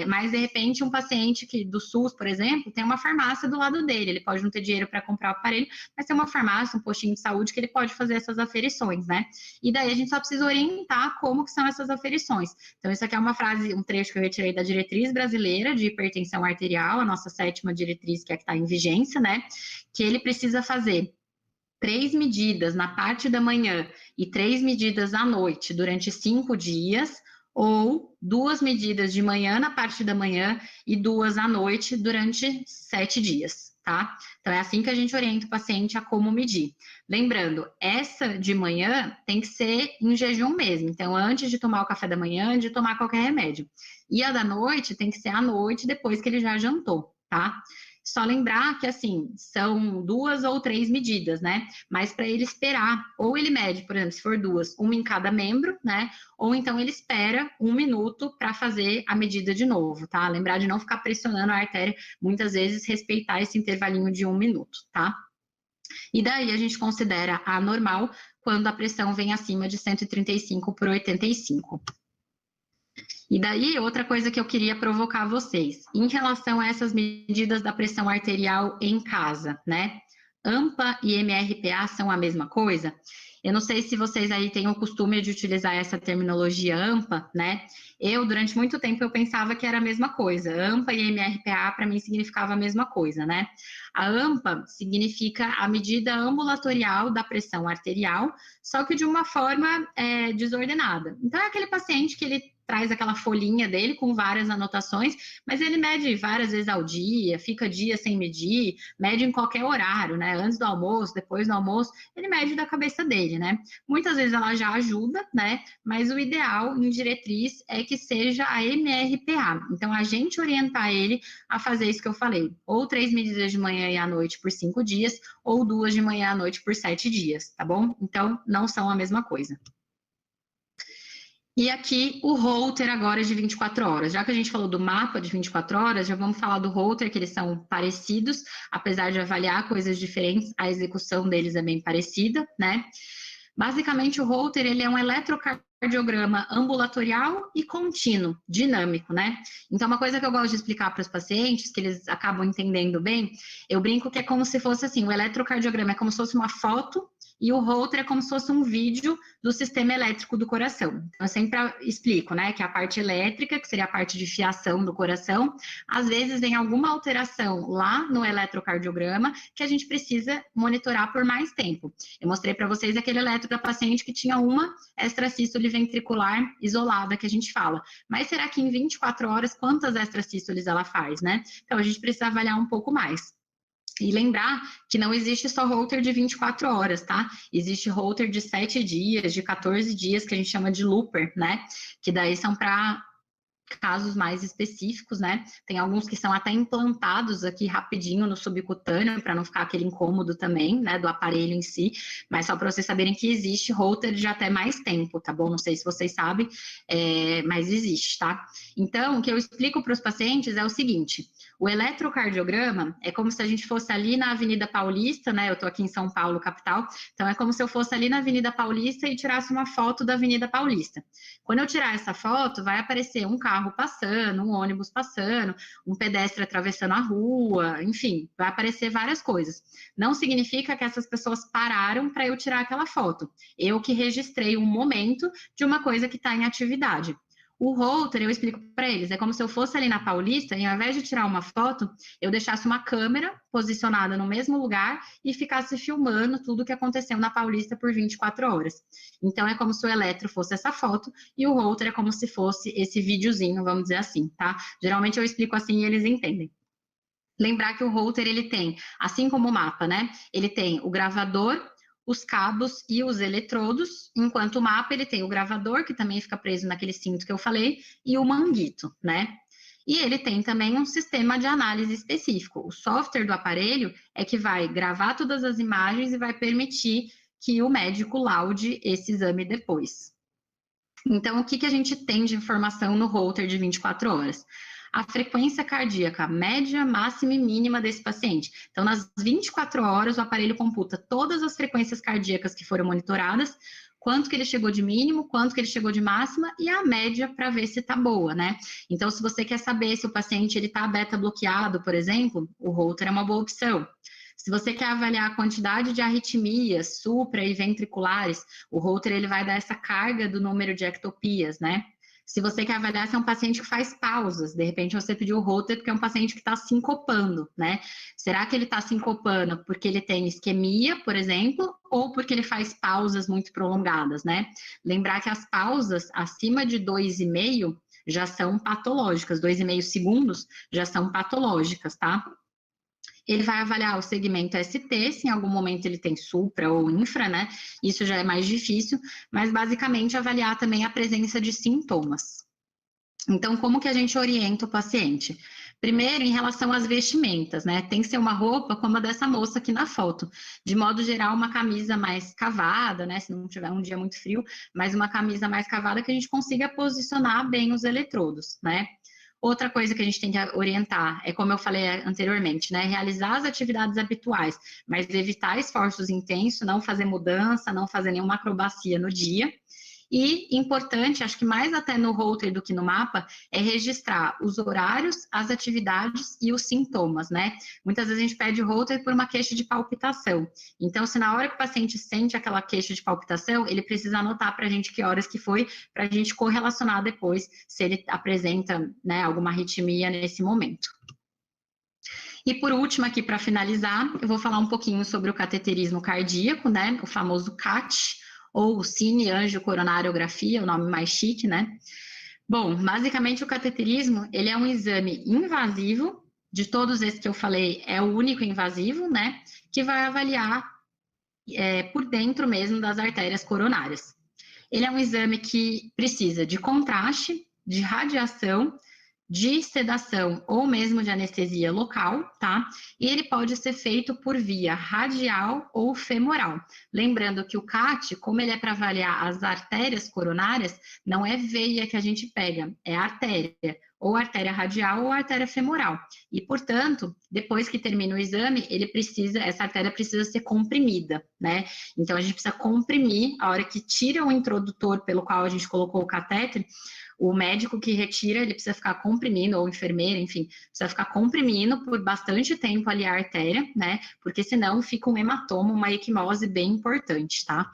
Mas, de repente, um paciente do SUS, por exemplo, tem uma farmácia do lado dele. Ele pode não ter dinheiro para comprar o aparelho, mas tem uma farmácia, um postinho de saúde que ele pode fazer essas aferições, né? E daí a gente só precisa orientar como que são essas aferições. Então, isso aqui é uma frase, um trecho que eu retirei da diretriz brasileira de hipertensão arterial, a nossa 7ª diretriz, que é a que está em vigência, né? Que ele precisa fazer 3 medidas na parte da manhã e 3 medidas à noite durante 5 dias, ou 2 medidas de manhã na parte da manhã e 2 à noite durante 7 dias, tá? Então, é assim que a gente orienta o paciente a como medir. Lembrando, essa de manhã tem que ser em jejum mesmo, então, antes de tomar o café da manhã, antes de tomar qualquer remédio. E a da noite tem que ser à noite, depois que ele já jantou, tá? Só lembrar que, assim, são 2 ou 3 medidas, né? Mas para ele esperar, ou ele mede, por exemplo, se for 2, uma em cada membro, né? Ou então ele espera 1 minuto para fazer a medida de novo, tá? Lembrar de não ficar pressionando a artéria, muitas vezes respeitar esse intervalinho de 1 minuto, tá? E daí a gente considera anormal quando a pressão vem acima de 135 por 85. E daí, outra coisa que eu queria provocar vocês, em relação a essas medidas da pressão arterial em casa, né? AMPA e MRPA são a mesma coisa? Eu não sei se vocês aí têm o costume de utilizar essa terminologia AMPA, né? Eu, durante muito tempo, eu pensava que era a mesma coisa. AMPA e MRPA, para mim, significava a mesma coisa, né? A AMPA significa a medida ambulatorial da pressão arterial, só que de uma forma desordenada. Então, é aquele paciente que ele traz aquela folhinha dele com várias anotações, mas ele mede várias vezes ao dia, fica dias sem medir, mede em qualquer horário, né? Antes do almoço, depois do almoço, ele mede da cabeça dele, né? Muitas vezes ela já ajuda, né? Mas o ideal em diretriz é que seja a MRPA. Então, a gente orientar ele a fazer isso que eu falei, ou 3 medidas de manhã e à noite por 5 dias, ou 2 de manhã à noite por 7 dias, tá bom? Então, não são a mesma coisa. E aqui o Holter agora de 24 horas. Já que a gente falou do mapa de 24 horas, já vamos falar do Holter, que eles são parecidos, apesar de avaliar coisas diferentes, a execução deles é bem parecida, né? Basicamente, o Holter, ele é um eletrocardiograma ambulatorial e contínuo, dinâmico, né? Então, uma coisa que eu gosto de explicar para os pacientes, que eles acabam entendendo bem, eu brinco que é como se fosse assim, o eletrocardiograma é como se fosse uma foto e o Holter é como se fosse um vídeo do sistema elétrico do coração. Então, eu sempre explico, né, que a parte elétrica, que seria a parte de fiação do coração, às vezes vem alguma alteração lá no eletrocardiograma que a gente precisa monitorar por mais tempo. Eu mostrei para vocês aquele eletro da paciente que tinha uma extrasístole ventricular isolada, que a gente fala. Mas será que em 24 horas, quantas extrasístoles ela faz, né? Então, a gente precisa avaliar um pouco mais. E lembrar que não existe só Holter de 24 horas, tá? Existe Holter de 7 dias, de 14 dias, que a gente chama de looper, né? Que daí são para casos mais específicos, né? Tem alguns que são até implantados aqui rapidinho no subcutâneo, para não ficar aquele incômodo também, né, do aparelho em si, mas só para vocês saberem que existe Holter de até mais tempo, tá bom? Não sei se vocês sabem, mas existe, tá? Então, o que eu explico para os pacientes é o seguinte: o eletrocardiograma é como se a gente fosse ali na Avenida Paulista, né? Eu tô aqui em São Paulo, capital, então é como se eu fosse ali na Avenida Paulista e tirasse uma foto da Avenida Paulista. Quando eu tirar essa foto, vai aparecer um carro passando, um ônibus passando, um pedestre atravessando a rua, enfim, vai aparecer várias coisas. Não significa que essas pessoas pararam para eu tirar aquela foto. Eu que registrei um momento de uma coisa que está em atividade. O Holter, eu explico para eles, é como se eu fosse ali na Paulista e ao invés de tirar uma foto, eu deixasse uma câmera posicionada no mesmo lugar e ficasse filmando tudo o que aconteceu na Paulista por 24 horas. Então, é como se o eletro fosse essa foto e o Holter é como se fosse esse videozinho, vamos dizer assim, tá? Geralmente eu explico assim e eles entendem. Lembrar que o Holter, ele tem, assim como o mapa, né? Ele tem o gravador, os cabos e os eletrodos, enquanto o mapa ele tem o gravador, que também fica preso naquele cinto que eu falei, e o manguito, né? E ele tem também um sistema de análise específico. O software do aparelho é que vai gravar todas as imagens e vai permitir que o médico laude esse exame depois. Então, o que a gente tem de informação no Holter de 24 horas? A frequência cardíaca média, máxima e mínima desse paciente. Então, nas 24 horas, o aparelho computa todas as frequências cardíacas que foram monitoradas, quanto que ele chegou de mínimo, quanto que ele chegou de máxima e a média para ver se tá boa, né? Então, se você quer saber se o paciente ele tá beta bloqueado, por exemplo, o Holter é uma boa opção. Se você quer avaliar a quantidade de arritmias supra e ventriculares, o Holter ele vai dar essa carga do número de ectopias, né? Se você quer avaliar se é um paciente que faz pausas, de repente você pediu o Holter porque é um paciente que está sincopando, né? Será que ele está sincopando porque ele tem isquemia, por exemplo, ou porque ele faz pausas muito prolongadas, né? Lembrar que as pausas acima de 2,5 já são patológicas, 2,5 segundos já são patológicas, tá? Ele vai avaliar o segmento ST, se em algum momento ele tem supra ou infra, né? Isso já é mais difícil, mas basicamente avaliar também a presença de sintomas. Então, como que a gente orienta o paciente? Primeiro, em relação às vestimentas, né? Tem que ser uma roupa como a dessa moça aqui na foto. De modo geral, uma camisa mais cavada, né? Se não tiver um dia muito frio, mas uma camisa mais cavada que a gente consiga posicionar bem os eletrodos, né? Outra coisa que a gente tem que orientar é, como eu falei anteriormente, né, realizar as atividades habituais, mas evitar esforços intensos, não fazer mudança, não fazer nenhuma acrobacia no dia. E importante, acho que mais até no holter do que no mapa, é registrar os horários, as atividades e os sintomas, né? Muitas vezes a gente pede o holter por uma queixa de palpitação. Então, se na hora que o paciente sente aquela queixa de palpitação, ele precisa anotar para a gente que horas que foi, para a gente correlacionar depois se ele apresenta, né, alguma arritmia nesse momento. E por último, aqui para finalizar, eu vou falar um pouquinho sobre o cateterismo cardíaco, né, o famoso CAT, ou cine-angiocoronariografia, o nome mais chique, né. Bom, basicamente o cateterismo, ele é um exame invasivo, de todos esses que eu falei, é o único invasivo, né, que vai avaliar por dentro mesmo das artérias coronárias. Ele é um exame que precisa de contraste, de radiação, de sedação ou mesmo de anestesia local, tá? E ele pode ser feito por via radial ou femoral. Lembrando que o CAT, como ele é para avaliar as artérias coronárias, não é veia que a gente pega, é artéria, ou artéria radial ou artéria femoral. E, portanto, depois que termina o exame, essa artéria precisa ser comprimida, né? Então, a gente precisa comprimir, a hora que tira o introdutor pelo qual a gente colocou o catéter, o médico que retira, ele precisa ficar comprimindo, ou enfermeira, enfim, precisa ficar comprimindo por bastante tempo ali a artéria, né? Porque senão fica um hematoma, uma equimose bem importante, tá?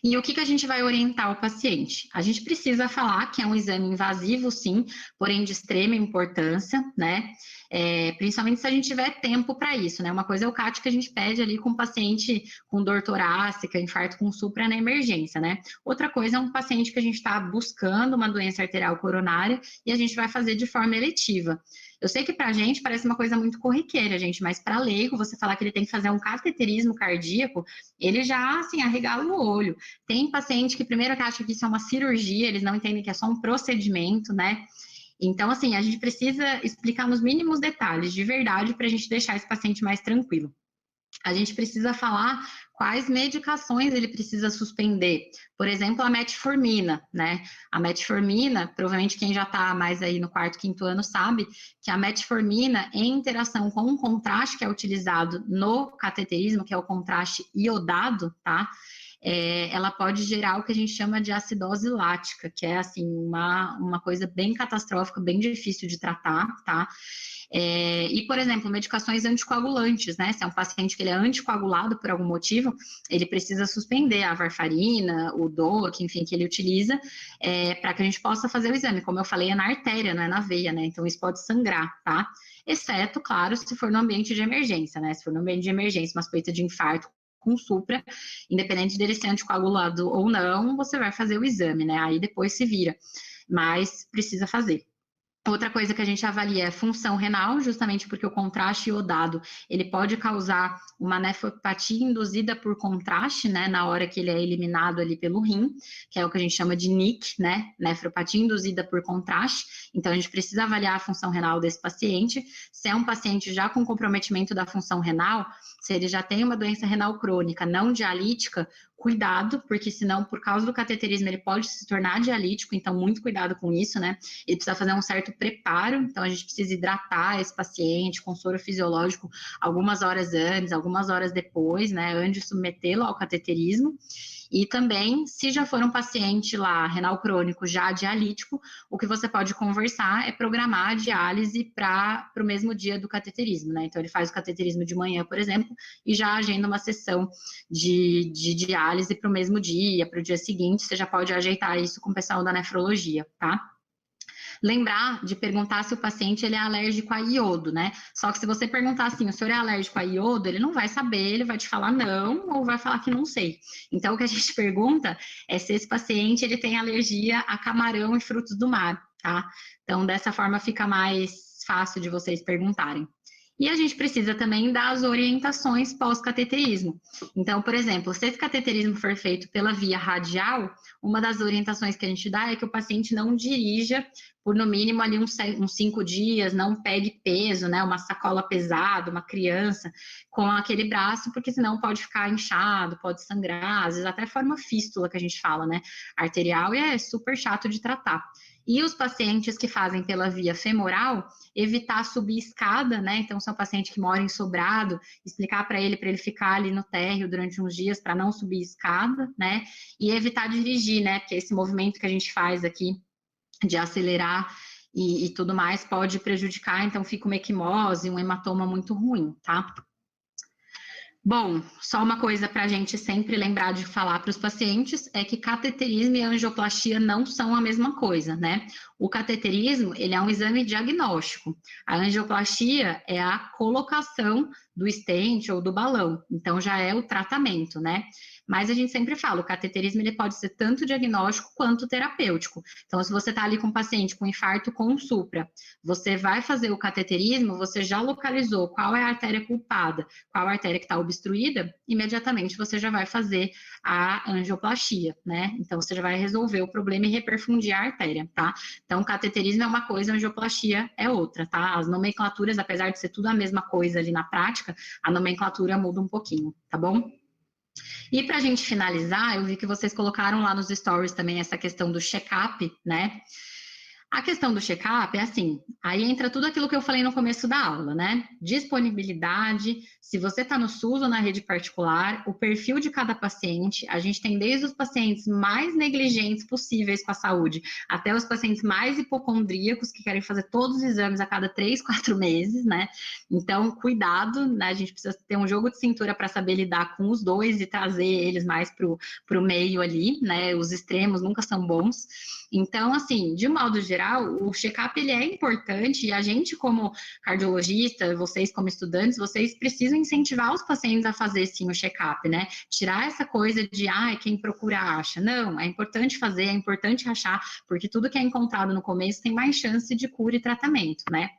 E o que a gente vai orientar o paciente? A gente precisa falar que é um exame invasivo, sim, porém de extrema importância, né? Principalmente se a gente tiver tempo para isso, né? Uma coisa é o CAT que a gente pede ali com o paciente com dor torácica, infarto com supra na emergência, né? Outra coisa é um paciente que a gente está buscando uma doença arterial coronária e a gente vai fazer de forma eletiva. Eu sei que pra gente parece uma coisa muito corriqueira, gente, mas para leigo, você falar que ele tem que fazer um cateterismo cardíaco, ele já, assim, arregala o olho. Tem paciente que primeiro acha que isso é uma cirurgia, eles não entendem que é só um procedimento, né? Então, assim, a gente precisa explicar nos mínimos detalhes, de verdade, para a gente deixar esse paciente mais tranquilo. A gente precisa falar quais medicações ele precisa suspender. Por exemplo, a metformina, né? A metformina, provavelmente quem já está mais aí no quarto, quinto ano sabe que a metformina, em interação com um contraste que é utilizado no cateterismo, que é o contraste iodado, tá? Ela pode gerar o que a gente chama de acidose lática, que é, assim, uma coisa bem catastrófica, bem difícil de tratar, tá? E, por exemplo, medicações anticoagulantes, né? Se é um paciente que ele é anticoagulado por algum motivo, ele precisa suspender a varfarina, o DOAC, enfim, que ele utiliza, para que a gente possa fazer o exame. Como eu falei, é na artéria, não é na veia, né? Então, isso pode sangrar, tá? Exceto, claro, se for no ambiente de emergência, né? Se for no ambiente de emergência, uma suspeita de infarto com supra, independente dele ser anticoagulado ou não, você vai fazer o exame, né? Aí depois se vira, mas precisa fazer. Outra coisa que a gente avalia é a função renal, justamente porque o contraste iodado, ele pode causar uma nefropatia induzida por contraste, né, na hora que ele é eliminado ali pelo rim, que é o que a gente chama de NIC, né, nefropatia induzida por contraste. Então, a gente precisa avaliar a função renal desse paciente. Se é um paciente já com comprometimento da função renal, se ele já tem uma doença renal crônica não dialítica, cuidado, porque senão, por causa do cateterismo, ele pode se tornar dialítico, então muito cuidado com isso, né? Ele precisa fazer um certo preparo, então a gente precisa hidratar esse paciente com soro fisiológico algumas horas antes, algumas horas depois, né, antes de submetê-lo ao cateterismo. E também, se já for um paciente lá, renal crônico, já dialítico, o que você pode conversar é programar a diálise para o mesmo dia do cateterismo, né? Então, ele faz o cateterismo de manhã, por exemplo, e já agenda uma sessão de diálise para o mesmo dia, para o dia seguinte, você já pode ajeitar isso com o pessoal da nefrologia, tá? Lembrar de perguntar se o paciente ele é alérgico a iodo, né? Só que se você perguntar assim, o senhor é alérgico a iodo, ele não vai saber, ele vai te falar não, ou vai falar que não sei. Então, o que a gente pergunta é se esse paciente ele tem alergia a camarão e frutos do mar, tá? Então, dessa forma fica mais fácil de vocês perguntarem. E a gente precisa também das orientações pós-cateterismo. Então, por exemplo, se esse cateterismo for feito pela via radial, uma das orientações que a gente dá é que o paciente não dirija por no mínimo ali uns 5 dias, não pegue peso, né, uma sacola pesada, uma criança, com aquele braço, porque senão pode ficar inchado, pode sangrar, às vezes até forma fístula que a gente fala, né, arterial, e é super chato de tratar. E os pacientes que fazem pela via femoral, evitar subir escada, né? Então, se é um paciente que mora em sobrado, explicar para ele ficar ali no térreo durante uns dias para não subir escada, né? E evitar dirigir, né? Porque esse movimento que a gente faz aqui de acelerar e tudo mais pode prejudicar, então fica uma equimose, um hematoma muito ruim, tá? Bom, só uma coisa para a gente sempre lembrar de falar para os pacientes é que cateterismo e angioplastia não são a mesma coisa, né? O cateterismo, ele é um exame diagnóstico. A angioplastia é a colocação do stent ou do balão, então já é o tratamento, né? Mas a gente sempre fala, o cateterismo ele pode ser tanto diagnóstico quanto terapêutico. Então, se você está ali com um paciente com infarto com supra, você vai fazer o cateterismo, você já localizou qual é a artéria culpada, qual a artéria que está obstruída, imediatamente você já vai fazer a angioplastia, né? Então, você já vai resolver o problema e reperfundir a artéria, tá? Então, cateterismo é uma coisa, angioplastia é outra, tá? As nomenclaturas, apesar de ser tudo a mesma coisa ali na prática, a nomenclatura muda um pouquinho, tá bom? E para a gente finalizar, eu vi que vocês colocaram lá nos stories também essa questão do check-up, né? A questão do check-up é assim, aí entra tudo aquilo que eu falei no começo da aula, né? Disponibilidade, se você está no SUS ou na rede particular, o perfil de cada paciente, a gente tem desde os pacientes mais negligentes possíveis com a saúde, até os pacientes mais hipocondríacos, que querem fazer todos os exames a cada 3, 4 meses, né? Então, cuidado, né? A gente precisa ter um jogo de cintura para saber lidar com os dois e trazer eles mais pro meio ali, né? Os extremos nunca são bons. Então, assim, de modo geral, o check-up ele é importante e a gente como cardiologista, vocês como estudantes, vocês precisam incentivar os pacientes a fazer sim o check-up, né? Tirar essa coisa de, quem procura acha. Não, é importante fazer, é importante achar, porque tudo que é encontrado no começo tem mais chance de cura e tratamento, né?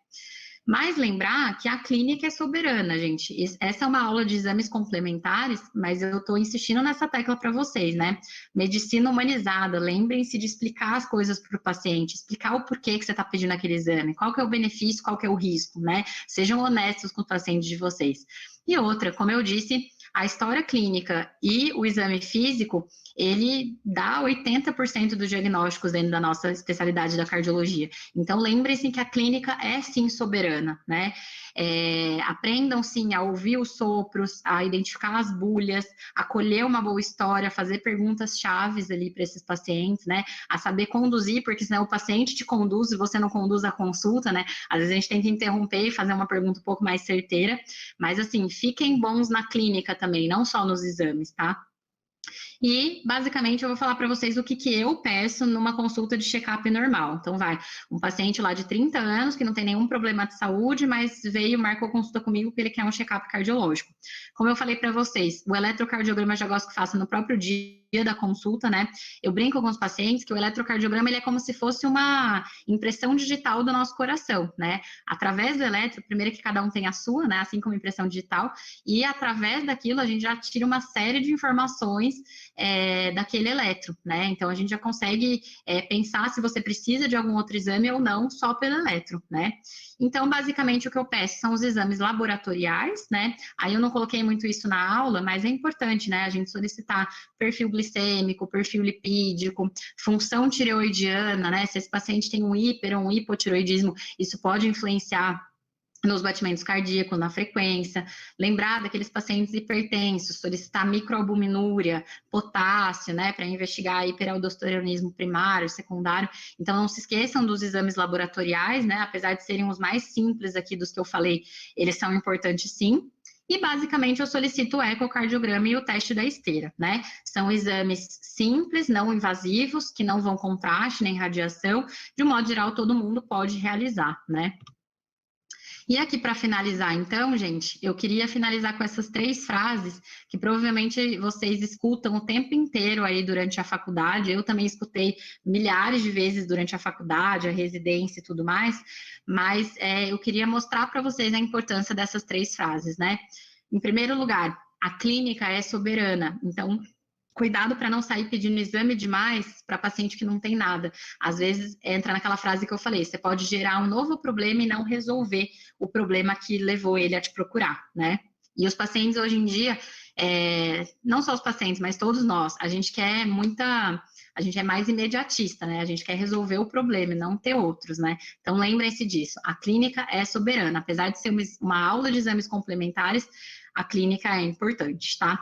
Mas lembrar que a clínica é soberana, gente. Essa é uma aula de exames complementares, mas eu estou insistindo nessa tecla para vocês, né? Medicina humanizada, lembrem-se de explicar as coisas para o paciente, explicar o porquê que você está pedindo aquele exame, qual que é o benefício, qual que é o risco, né? Sejam honestos com os pacientes de vocês. E outra, como eu disse, a história clínica e o exame físico, ele dá 80% dos diagnósticos dentro da nossa especialidade da cardiologia. Então, lembrem-se que a clínica é, sim, soberana, né? Aprendam, sim, a ouvir os sopros, a identificar as bulhas, a colher uma boa história, fazer perguntas chaves ali para esses pacientes, né? A saber conduzir, porque senão o paciente te conduz e você não conduz a consulta, né? Às vezes a gente tem que interromper e fazer uma pergunta um pouco mais certeira, mas, assim, fiquem bons na clínica também, não só nos exames, tá? E, basicamente, eu vou falar para vocês o que eu peço numa consulta de check-up normal. Então, um paciente lá de 30 anos, que não tem nenhum problema de saúde, mas marcou consulta comigo porque ele quer um check-up cardiológico. Como eu falei para vocês, o eletrocardiograma eu já gosto que faça no próprio dia da consulta, né? Eu brinco com os pacientes que o eletrocardiograma, ele é como se fosse uma impressão digital do nosso coração, né? Através do eletro, primeiro que cada um tem a sua, né? Assim como impressão digital, e através daquilo a gente já tira uma série de informações daquele eletro, né? Então a gente já consegue pensar se você precisa de algum outro exame ou não, só pelo eletro, né? Então, basicamente, o que eu peço são os exames laboratoriais, né? Aí eu não coloquei muito isso na aula, mas é importante, né? A gente solicitar perfil glicêmico, perfil lipídico, função tireoidiana, né? Se esse paciente tem um hiper ou um hipotireoidismo, isso pode influenciar nos batimentos cardíacos, na frequência, lembrar daqueles pacientes hipertensos, solicitar microalbuminúria, potássio, né, para investigar hiperaldosteronismo primário, secundário. Então, não se esqueçam dos exames laboratoriais, né, apesar de serem os mais simples aqui dos que eu falei, eles são importantes sim. E, basicamente, eu solicito o ecocardiograma e o teste da esteira, né? São exames simples, não invasivos, que não vão contraste nem radiação. De um modo geral, todo mundo pode realizar, né? E aqui, para finalizar, então, gente, eu queria finalizar com essas 3 frases que provavelmente vocês escutam o tempo inteiro aí durante a faculdade. Eu também escutei milhares de vezes durante a faculdade, a residência e tudo mais, mas eu queria mostrar para vocês a importância dessas 3 frases, né? Em primeiro lugar, a clínica é soberana, então cuidado para não sair pedindo exame demais para paciente que não tem nada. Às vezes, entra naquela frase que eu falei, você pode gerar um novo problema e não resolver o problema que levou ele a te procurar, né? E os pacientes, hoje em dia, não só os pacientes, mas todos nós, a gente quer a gente é mais imediatista, né? A gente quer resolver o problema e não ter outros, né? Então, lembrem-se disso, a clínica é soberana, apesar de ser uma aula de exames complementares, a clínica é importante, tá?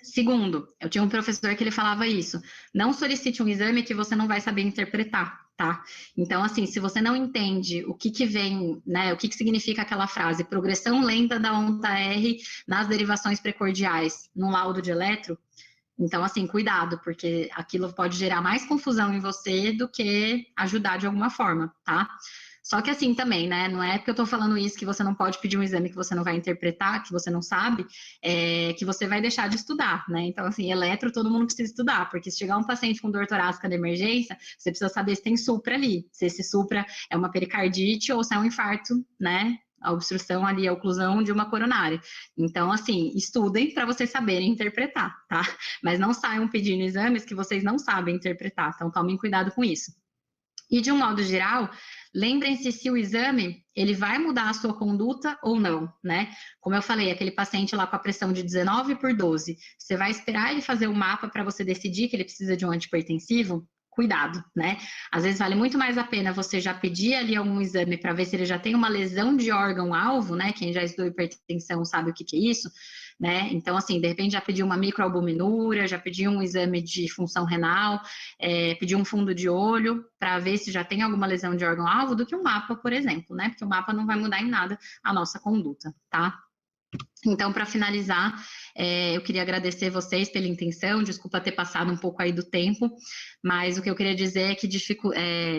Segundo, eu tinha um professor que ele falava isso, não solicite um exame que você não vai saber interpretar, tá? Então, assim, se você não entende o que vem, né, o que significa aquela frase, progressão lenta da onda R nas derivações precordiais, no laudo de eletro, então, assim, cuidado, porque aquilo pode gerar mais confusão em você do que ajudar de alguma forma, tá? Só que assim também, né, não é porque eu tô falando isso que você não pode pedir um exame que você não vai interpretar, que você não sabe, que você vai deixar de estudar, né? Então, assim, eletro todo mundo precisa estudar, porque se chegar um paciente com dor torácica de emergência, você precisa saber se tem supra ali, se esse supra é uma pericardite ou se é um infarto, né? A obstrução ali, a oclusão de uma coronária. Então, assim, estudem para vocês saberem interpretar, tá? Mas não saiam pedindo exames que vocês não sabem interpretar, então tomem cuidado com isso. E de um modo geral, lembrem-se se o exame, ele vai mudar a sua conduta ou não, né? Como eu falei, aquele paciente lá com a pressão de 19/12, você vai esperar ele fazer um mapa para você decidir que ele precisa de um antihipertensivo? Cuidado, né? Às vezes vale muito mais a pena você já pedir ali algum exame para ver se ele já tem uma lesão de órgão-alvo, né? Quem já estudou hipertensão sabe o que é isso, né? Então, assim, de repente já pediu uma microalbuminúria, já pediu um exame de função renal, pediu um fundo de olho para ver se já tem alguma lesão de órgão-alvo, do que um mapa, por exemplo, né? Porque o mapa não vai mudar em nada a nossa conduta, tá? Então, para finalizar, eu queria agradecer vocês pela intenção, desculpa ter passado um pouco aí do tempo, mas o que eu queria dizer é que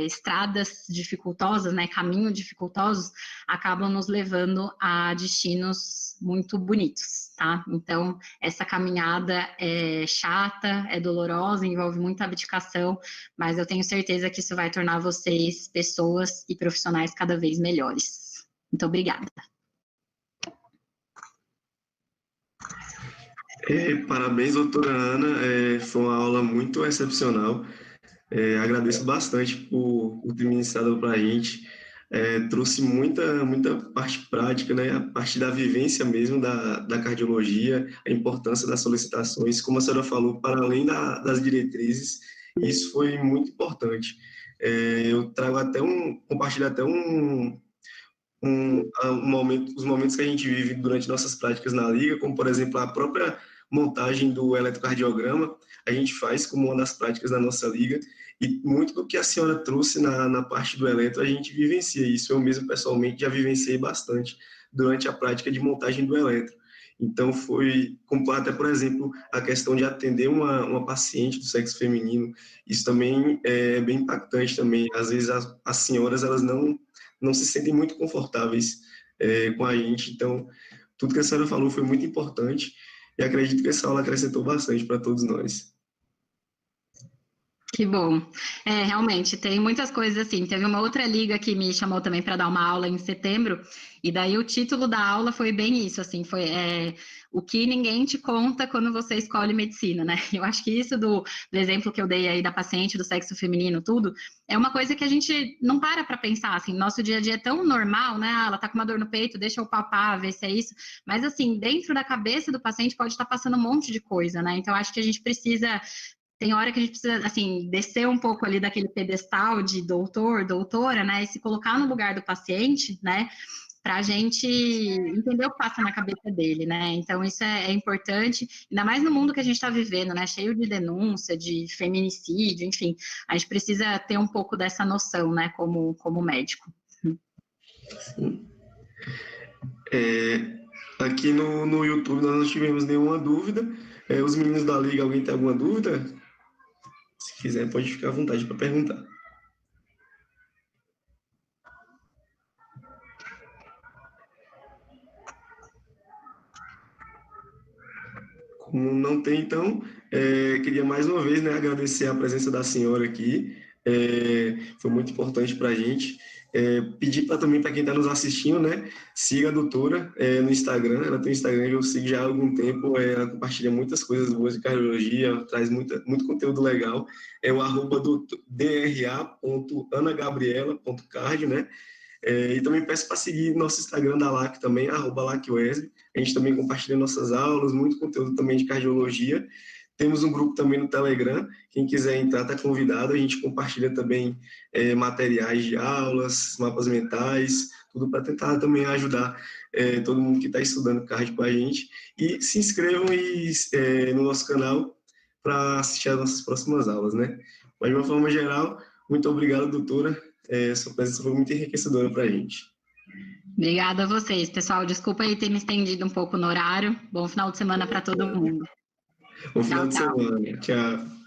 estradas dificultosas, né, caminhos dificultosos, acabam nos levando a destinos muito bonitos, tá? Então, essa caminhada é chata, é dolorosa, envolve muita abdicação, mas eu tenho certeza que isso vai tornar vocês pessoas e profissionais cada vez melhores. Muito obrigada. Parabéns, doutora Ana. Foi uma aula muito excepcional. Agradeço bastante por ter ministrado para a gente. Trouxe muita parte prática, né? A parte da vivência mesmo da cardiologia, a importância das solicitações, como a senhora falou, para além das diretrizes, isso foi muito importante. Eu trago compartilho até os momentos que a gente vive durante nossas práticas na liga, como por exemplo a própria montagem do eletrocardiograma, a gente faz como uma das práticas da nossa liga, e muito do que a senhora trouxe na parte do eletro, a gente vivencia isso. Eu mesmo, pessoalmente, já vivenciei bastante durante a prática de montagem do eletro. Então, como até, por exemplo, a questão de atender uma paciente do sexo feminino, isso também é bem impactante também. Às vezes, as senhoras, elas não se sentem muito confortáveis com a gente. Então, tudo que a senhora falou foi muito importante e acredito que essa aula acrescentou bastante para todos nós. Que bom. Realmente, tem muitas coisas assim. Teve uma outra liga que me chamou também para dar uma aula em setembro, e daí o título da aula foi bem isso, assim, foi o que ninguém te conta quando você escolhe medicina, né? Eu acho que isso do exemplo que eu dei aí da paciente do sexo feminino, tudo, é uma coisa que a gente não para pensar, assim, nosso dia a dia é tão normal, né? Ela tá com uma dor no peito, deixa eu palpar, ver se é isso, mas assim, dentro da cabeça do paciente pode estar passando um monte de coisa, né? Então, acho que a gente precisa. Tem hora que a gente precisa, assim, descer um pouco ali daquele pedestal de doutor, doutora, né, e se colocar no lugar do paciente, né, para a gente entender o que passa na cabeça dele, né, então isso é importante, ainda mais no mundo que a gente está vivendo, né, cheio de denúncia, de feminicídio, enfim, a gente precisa ter um pouco dessa noção, né, como médico. Aqui no YouTube nós não tivemos nenhuma dúvida. Os meninos da liga, alguém tem alguma dúvida? Se quiser, pode ficar à vontade para perguntar. Como não tem, então, queria mais uma vez, né, agradecer a presença da senhora aqui. Foi muito importante para a gente. Pedir também para quem está nos assistindo, né, siga a doutora no Instagram. Ela tem um Instagram que eu sigo já há algum tempo. Ela compartilha muitas coisas boas de cardiologia, traz muito conteúdo legal. É o @dra.anagabriela.cardio, né? E também peço para seguir nosso Instagram da LAC também, @LACWESB. A gente também compartilha nossas aulas, muito conteúdo também de cardiologia. Temos um grupo também no Telegram, quem quiser entrar está convidado, a gente compartilha também materiais de aulas, mapas mentais, tudo para tentar também ajudar todo mundo que está estudando CARD com a gente. E se inscrevam no nosso canal para assistir às nossas próximas aulas, né? Mas de uma forma geral, muito obrigado, doutora, sua presença foi muito enriquecedora para a gente. Obrigada a vocês, pessoal. Desculpa aí ter me estendido um pouco no horário. Bom final de semana para todo mundo. Bom final de semana. Tchau.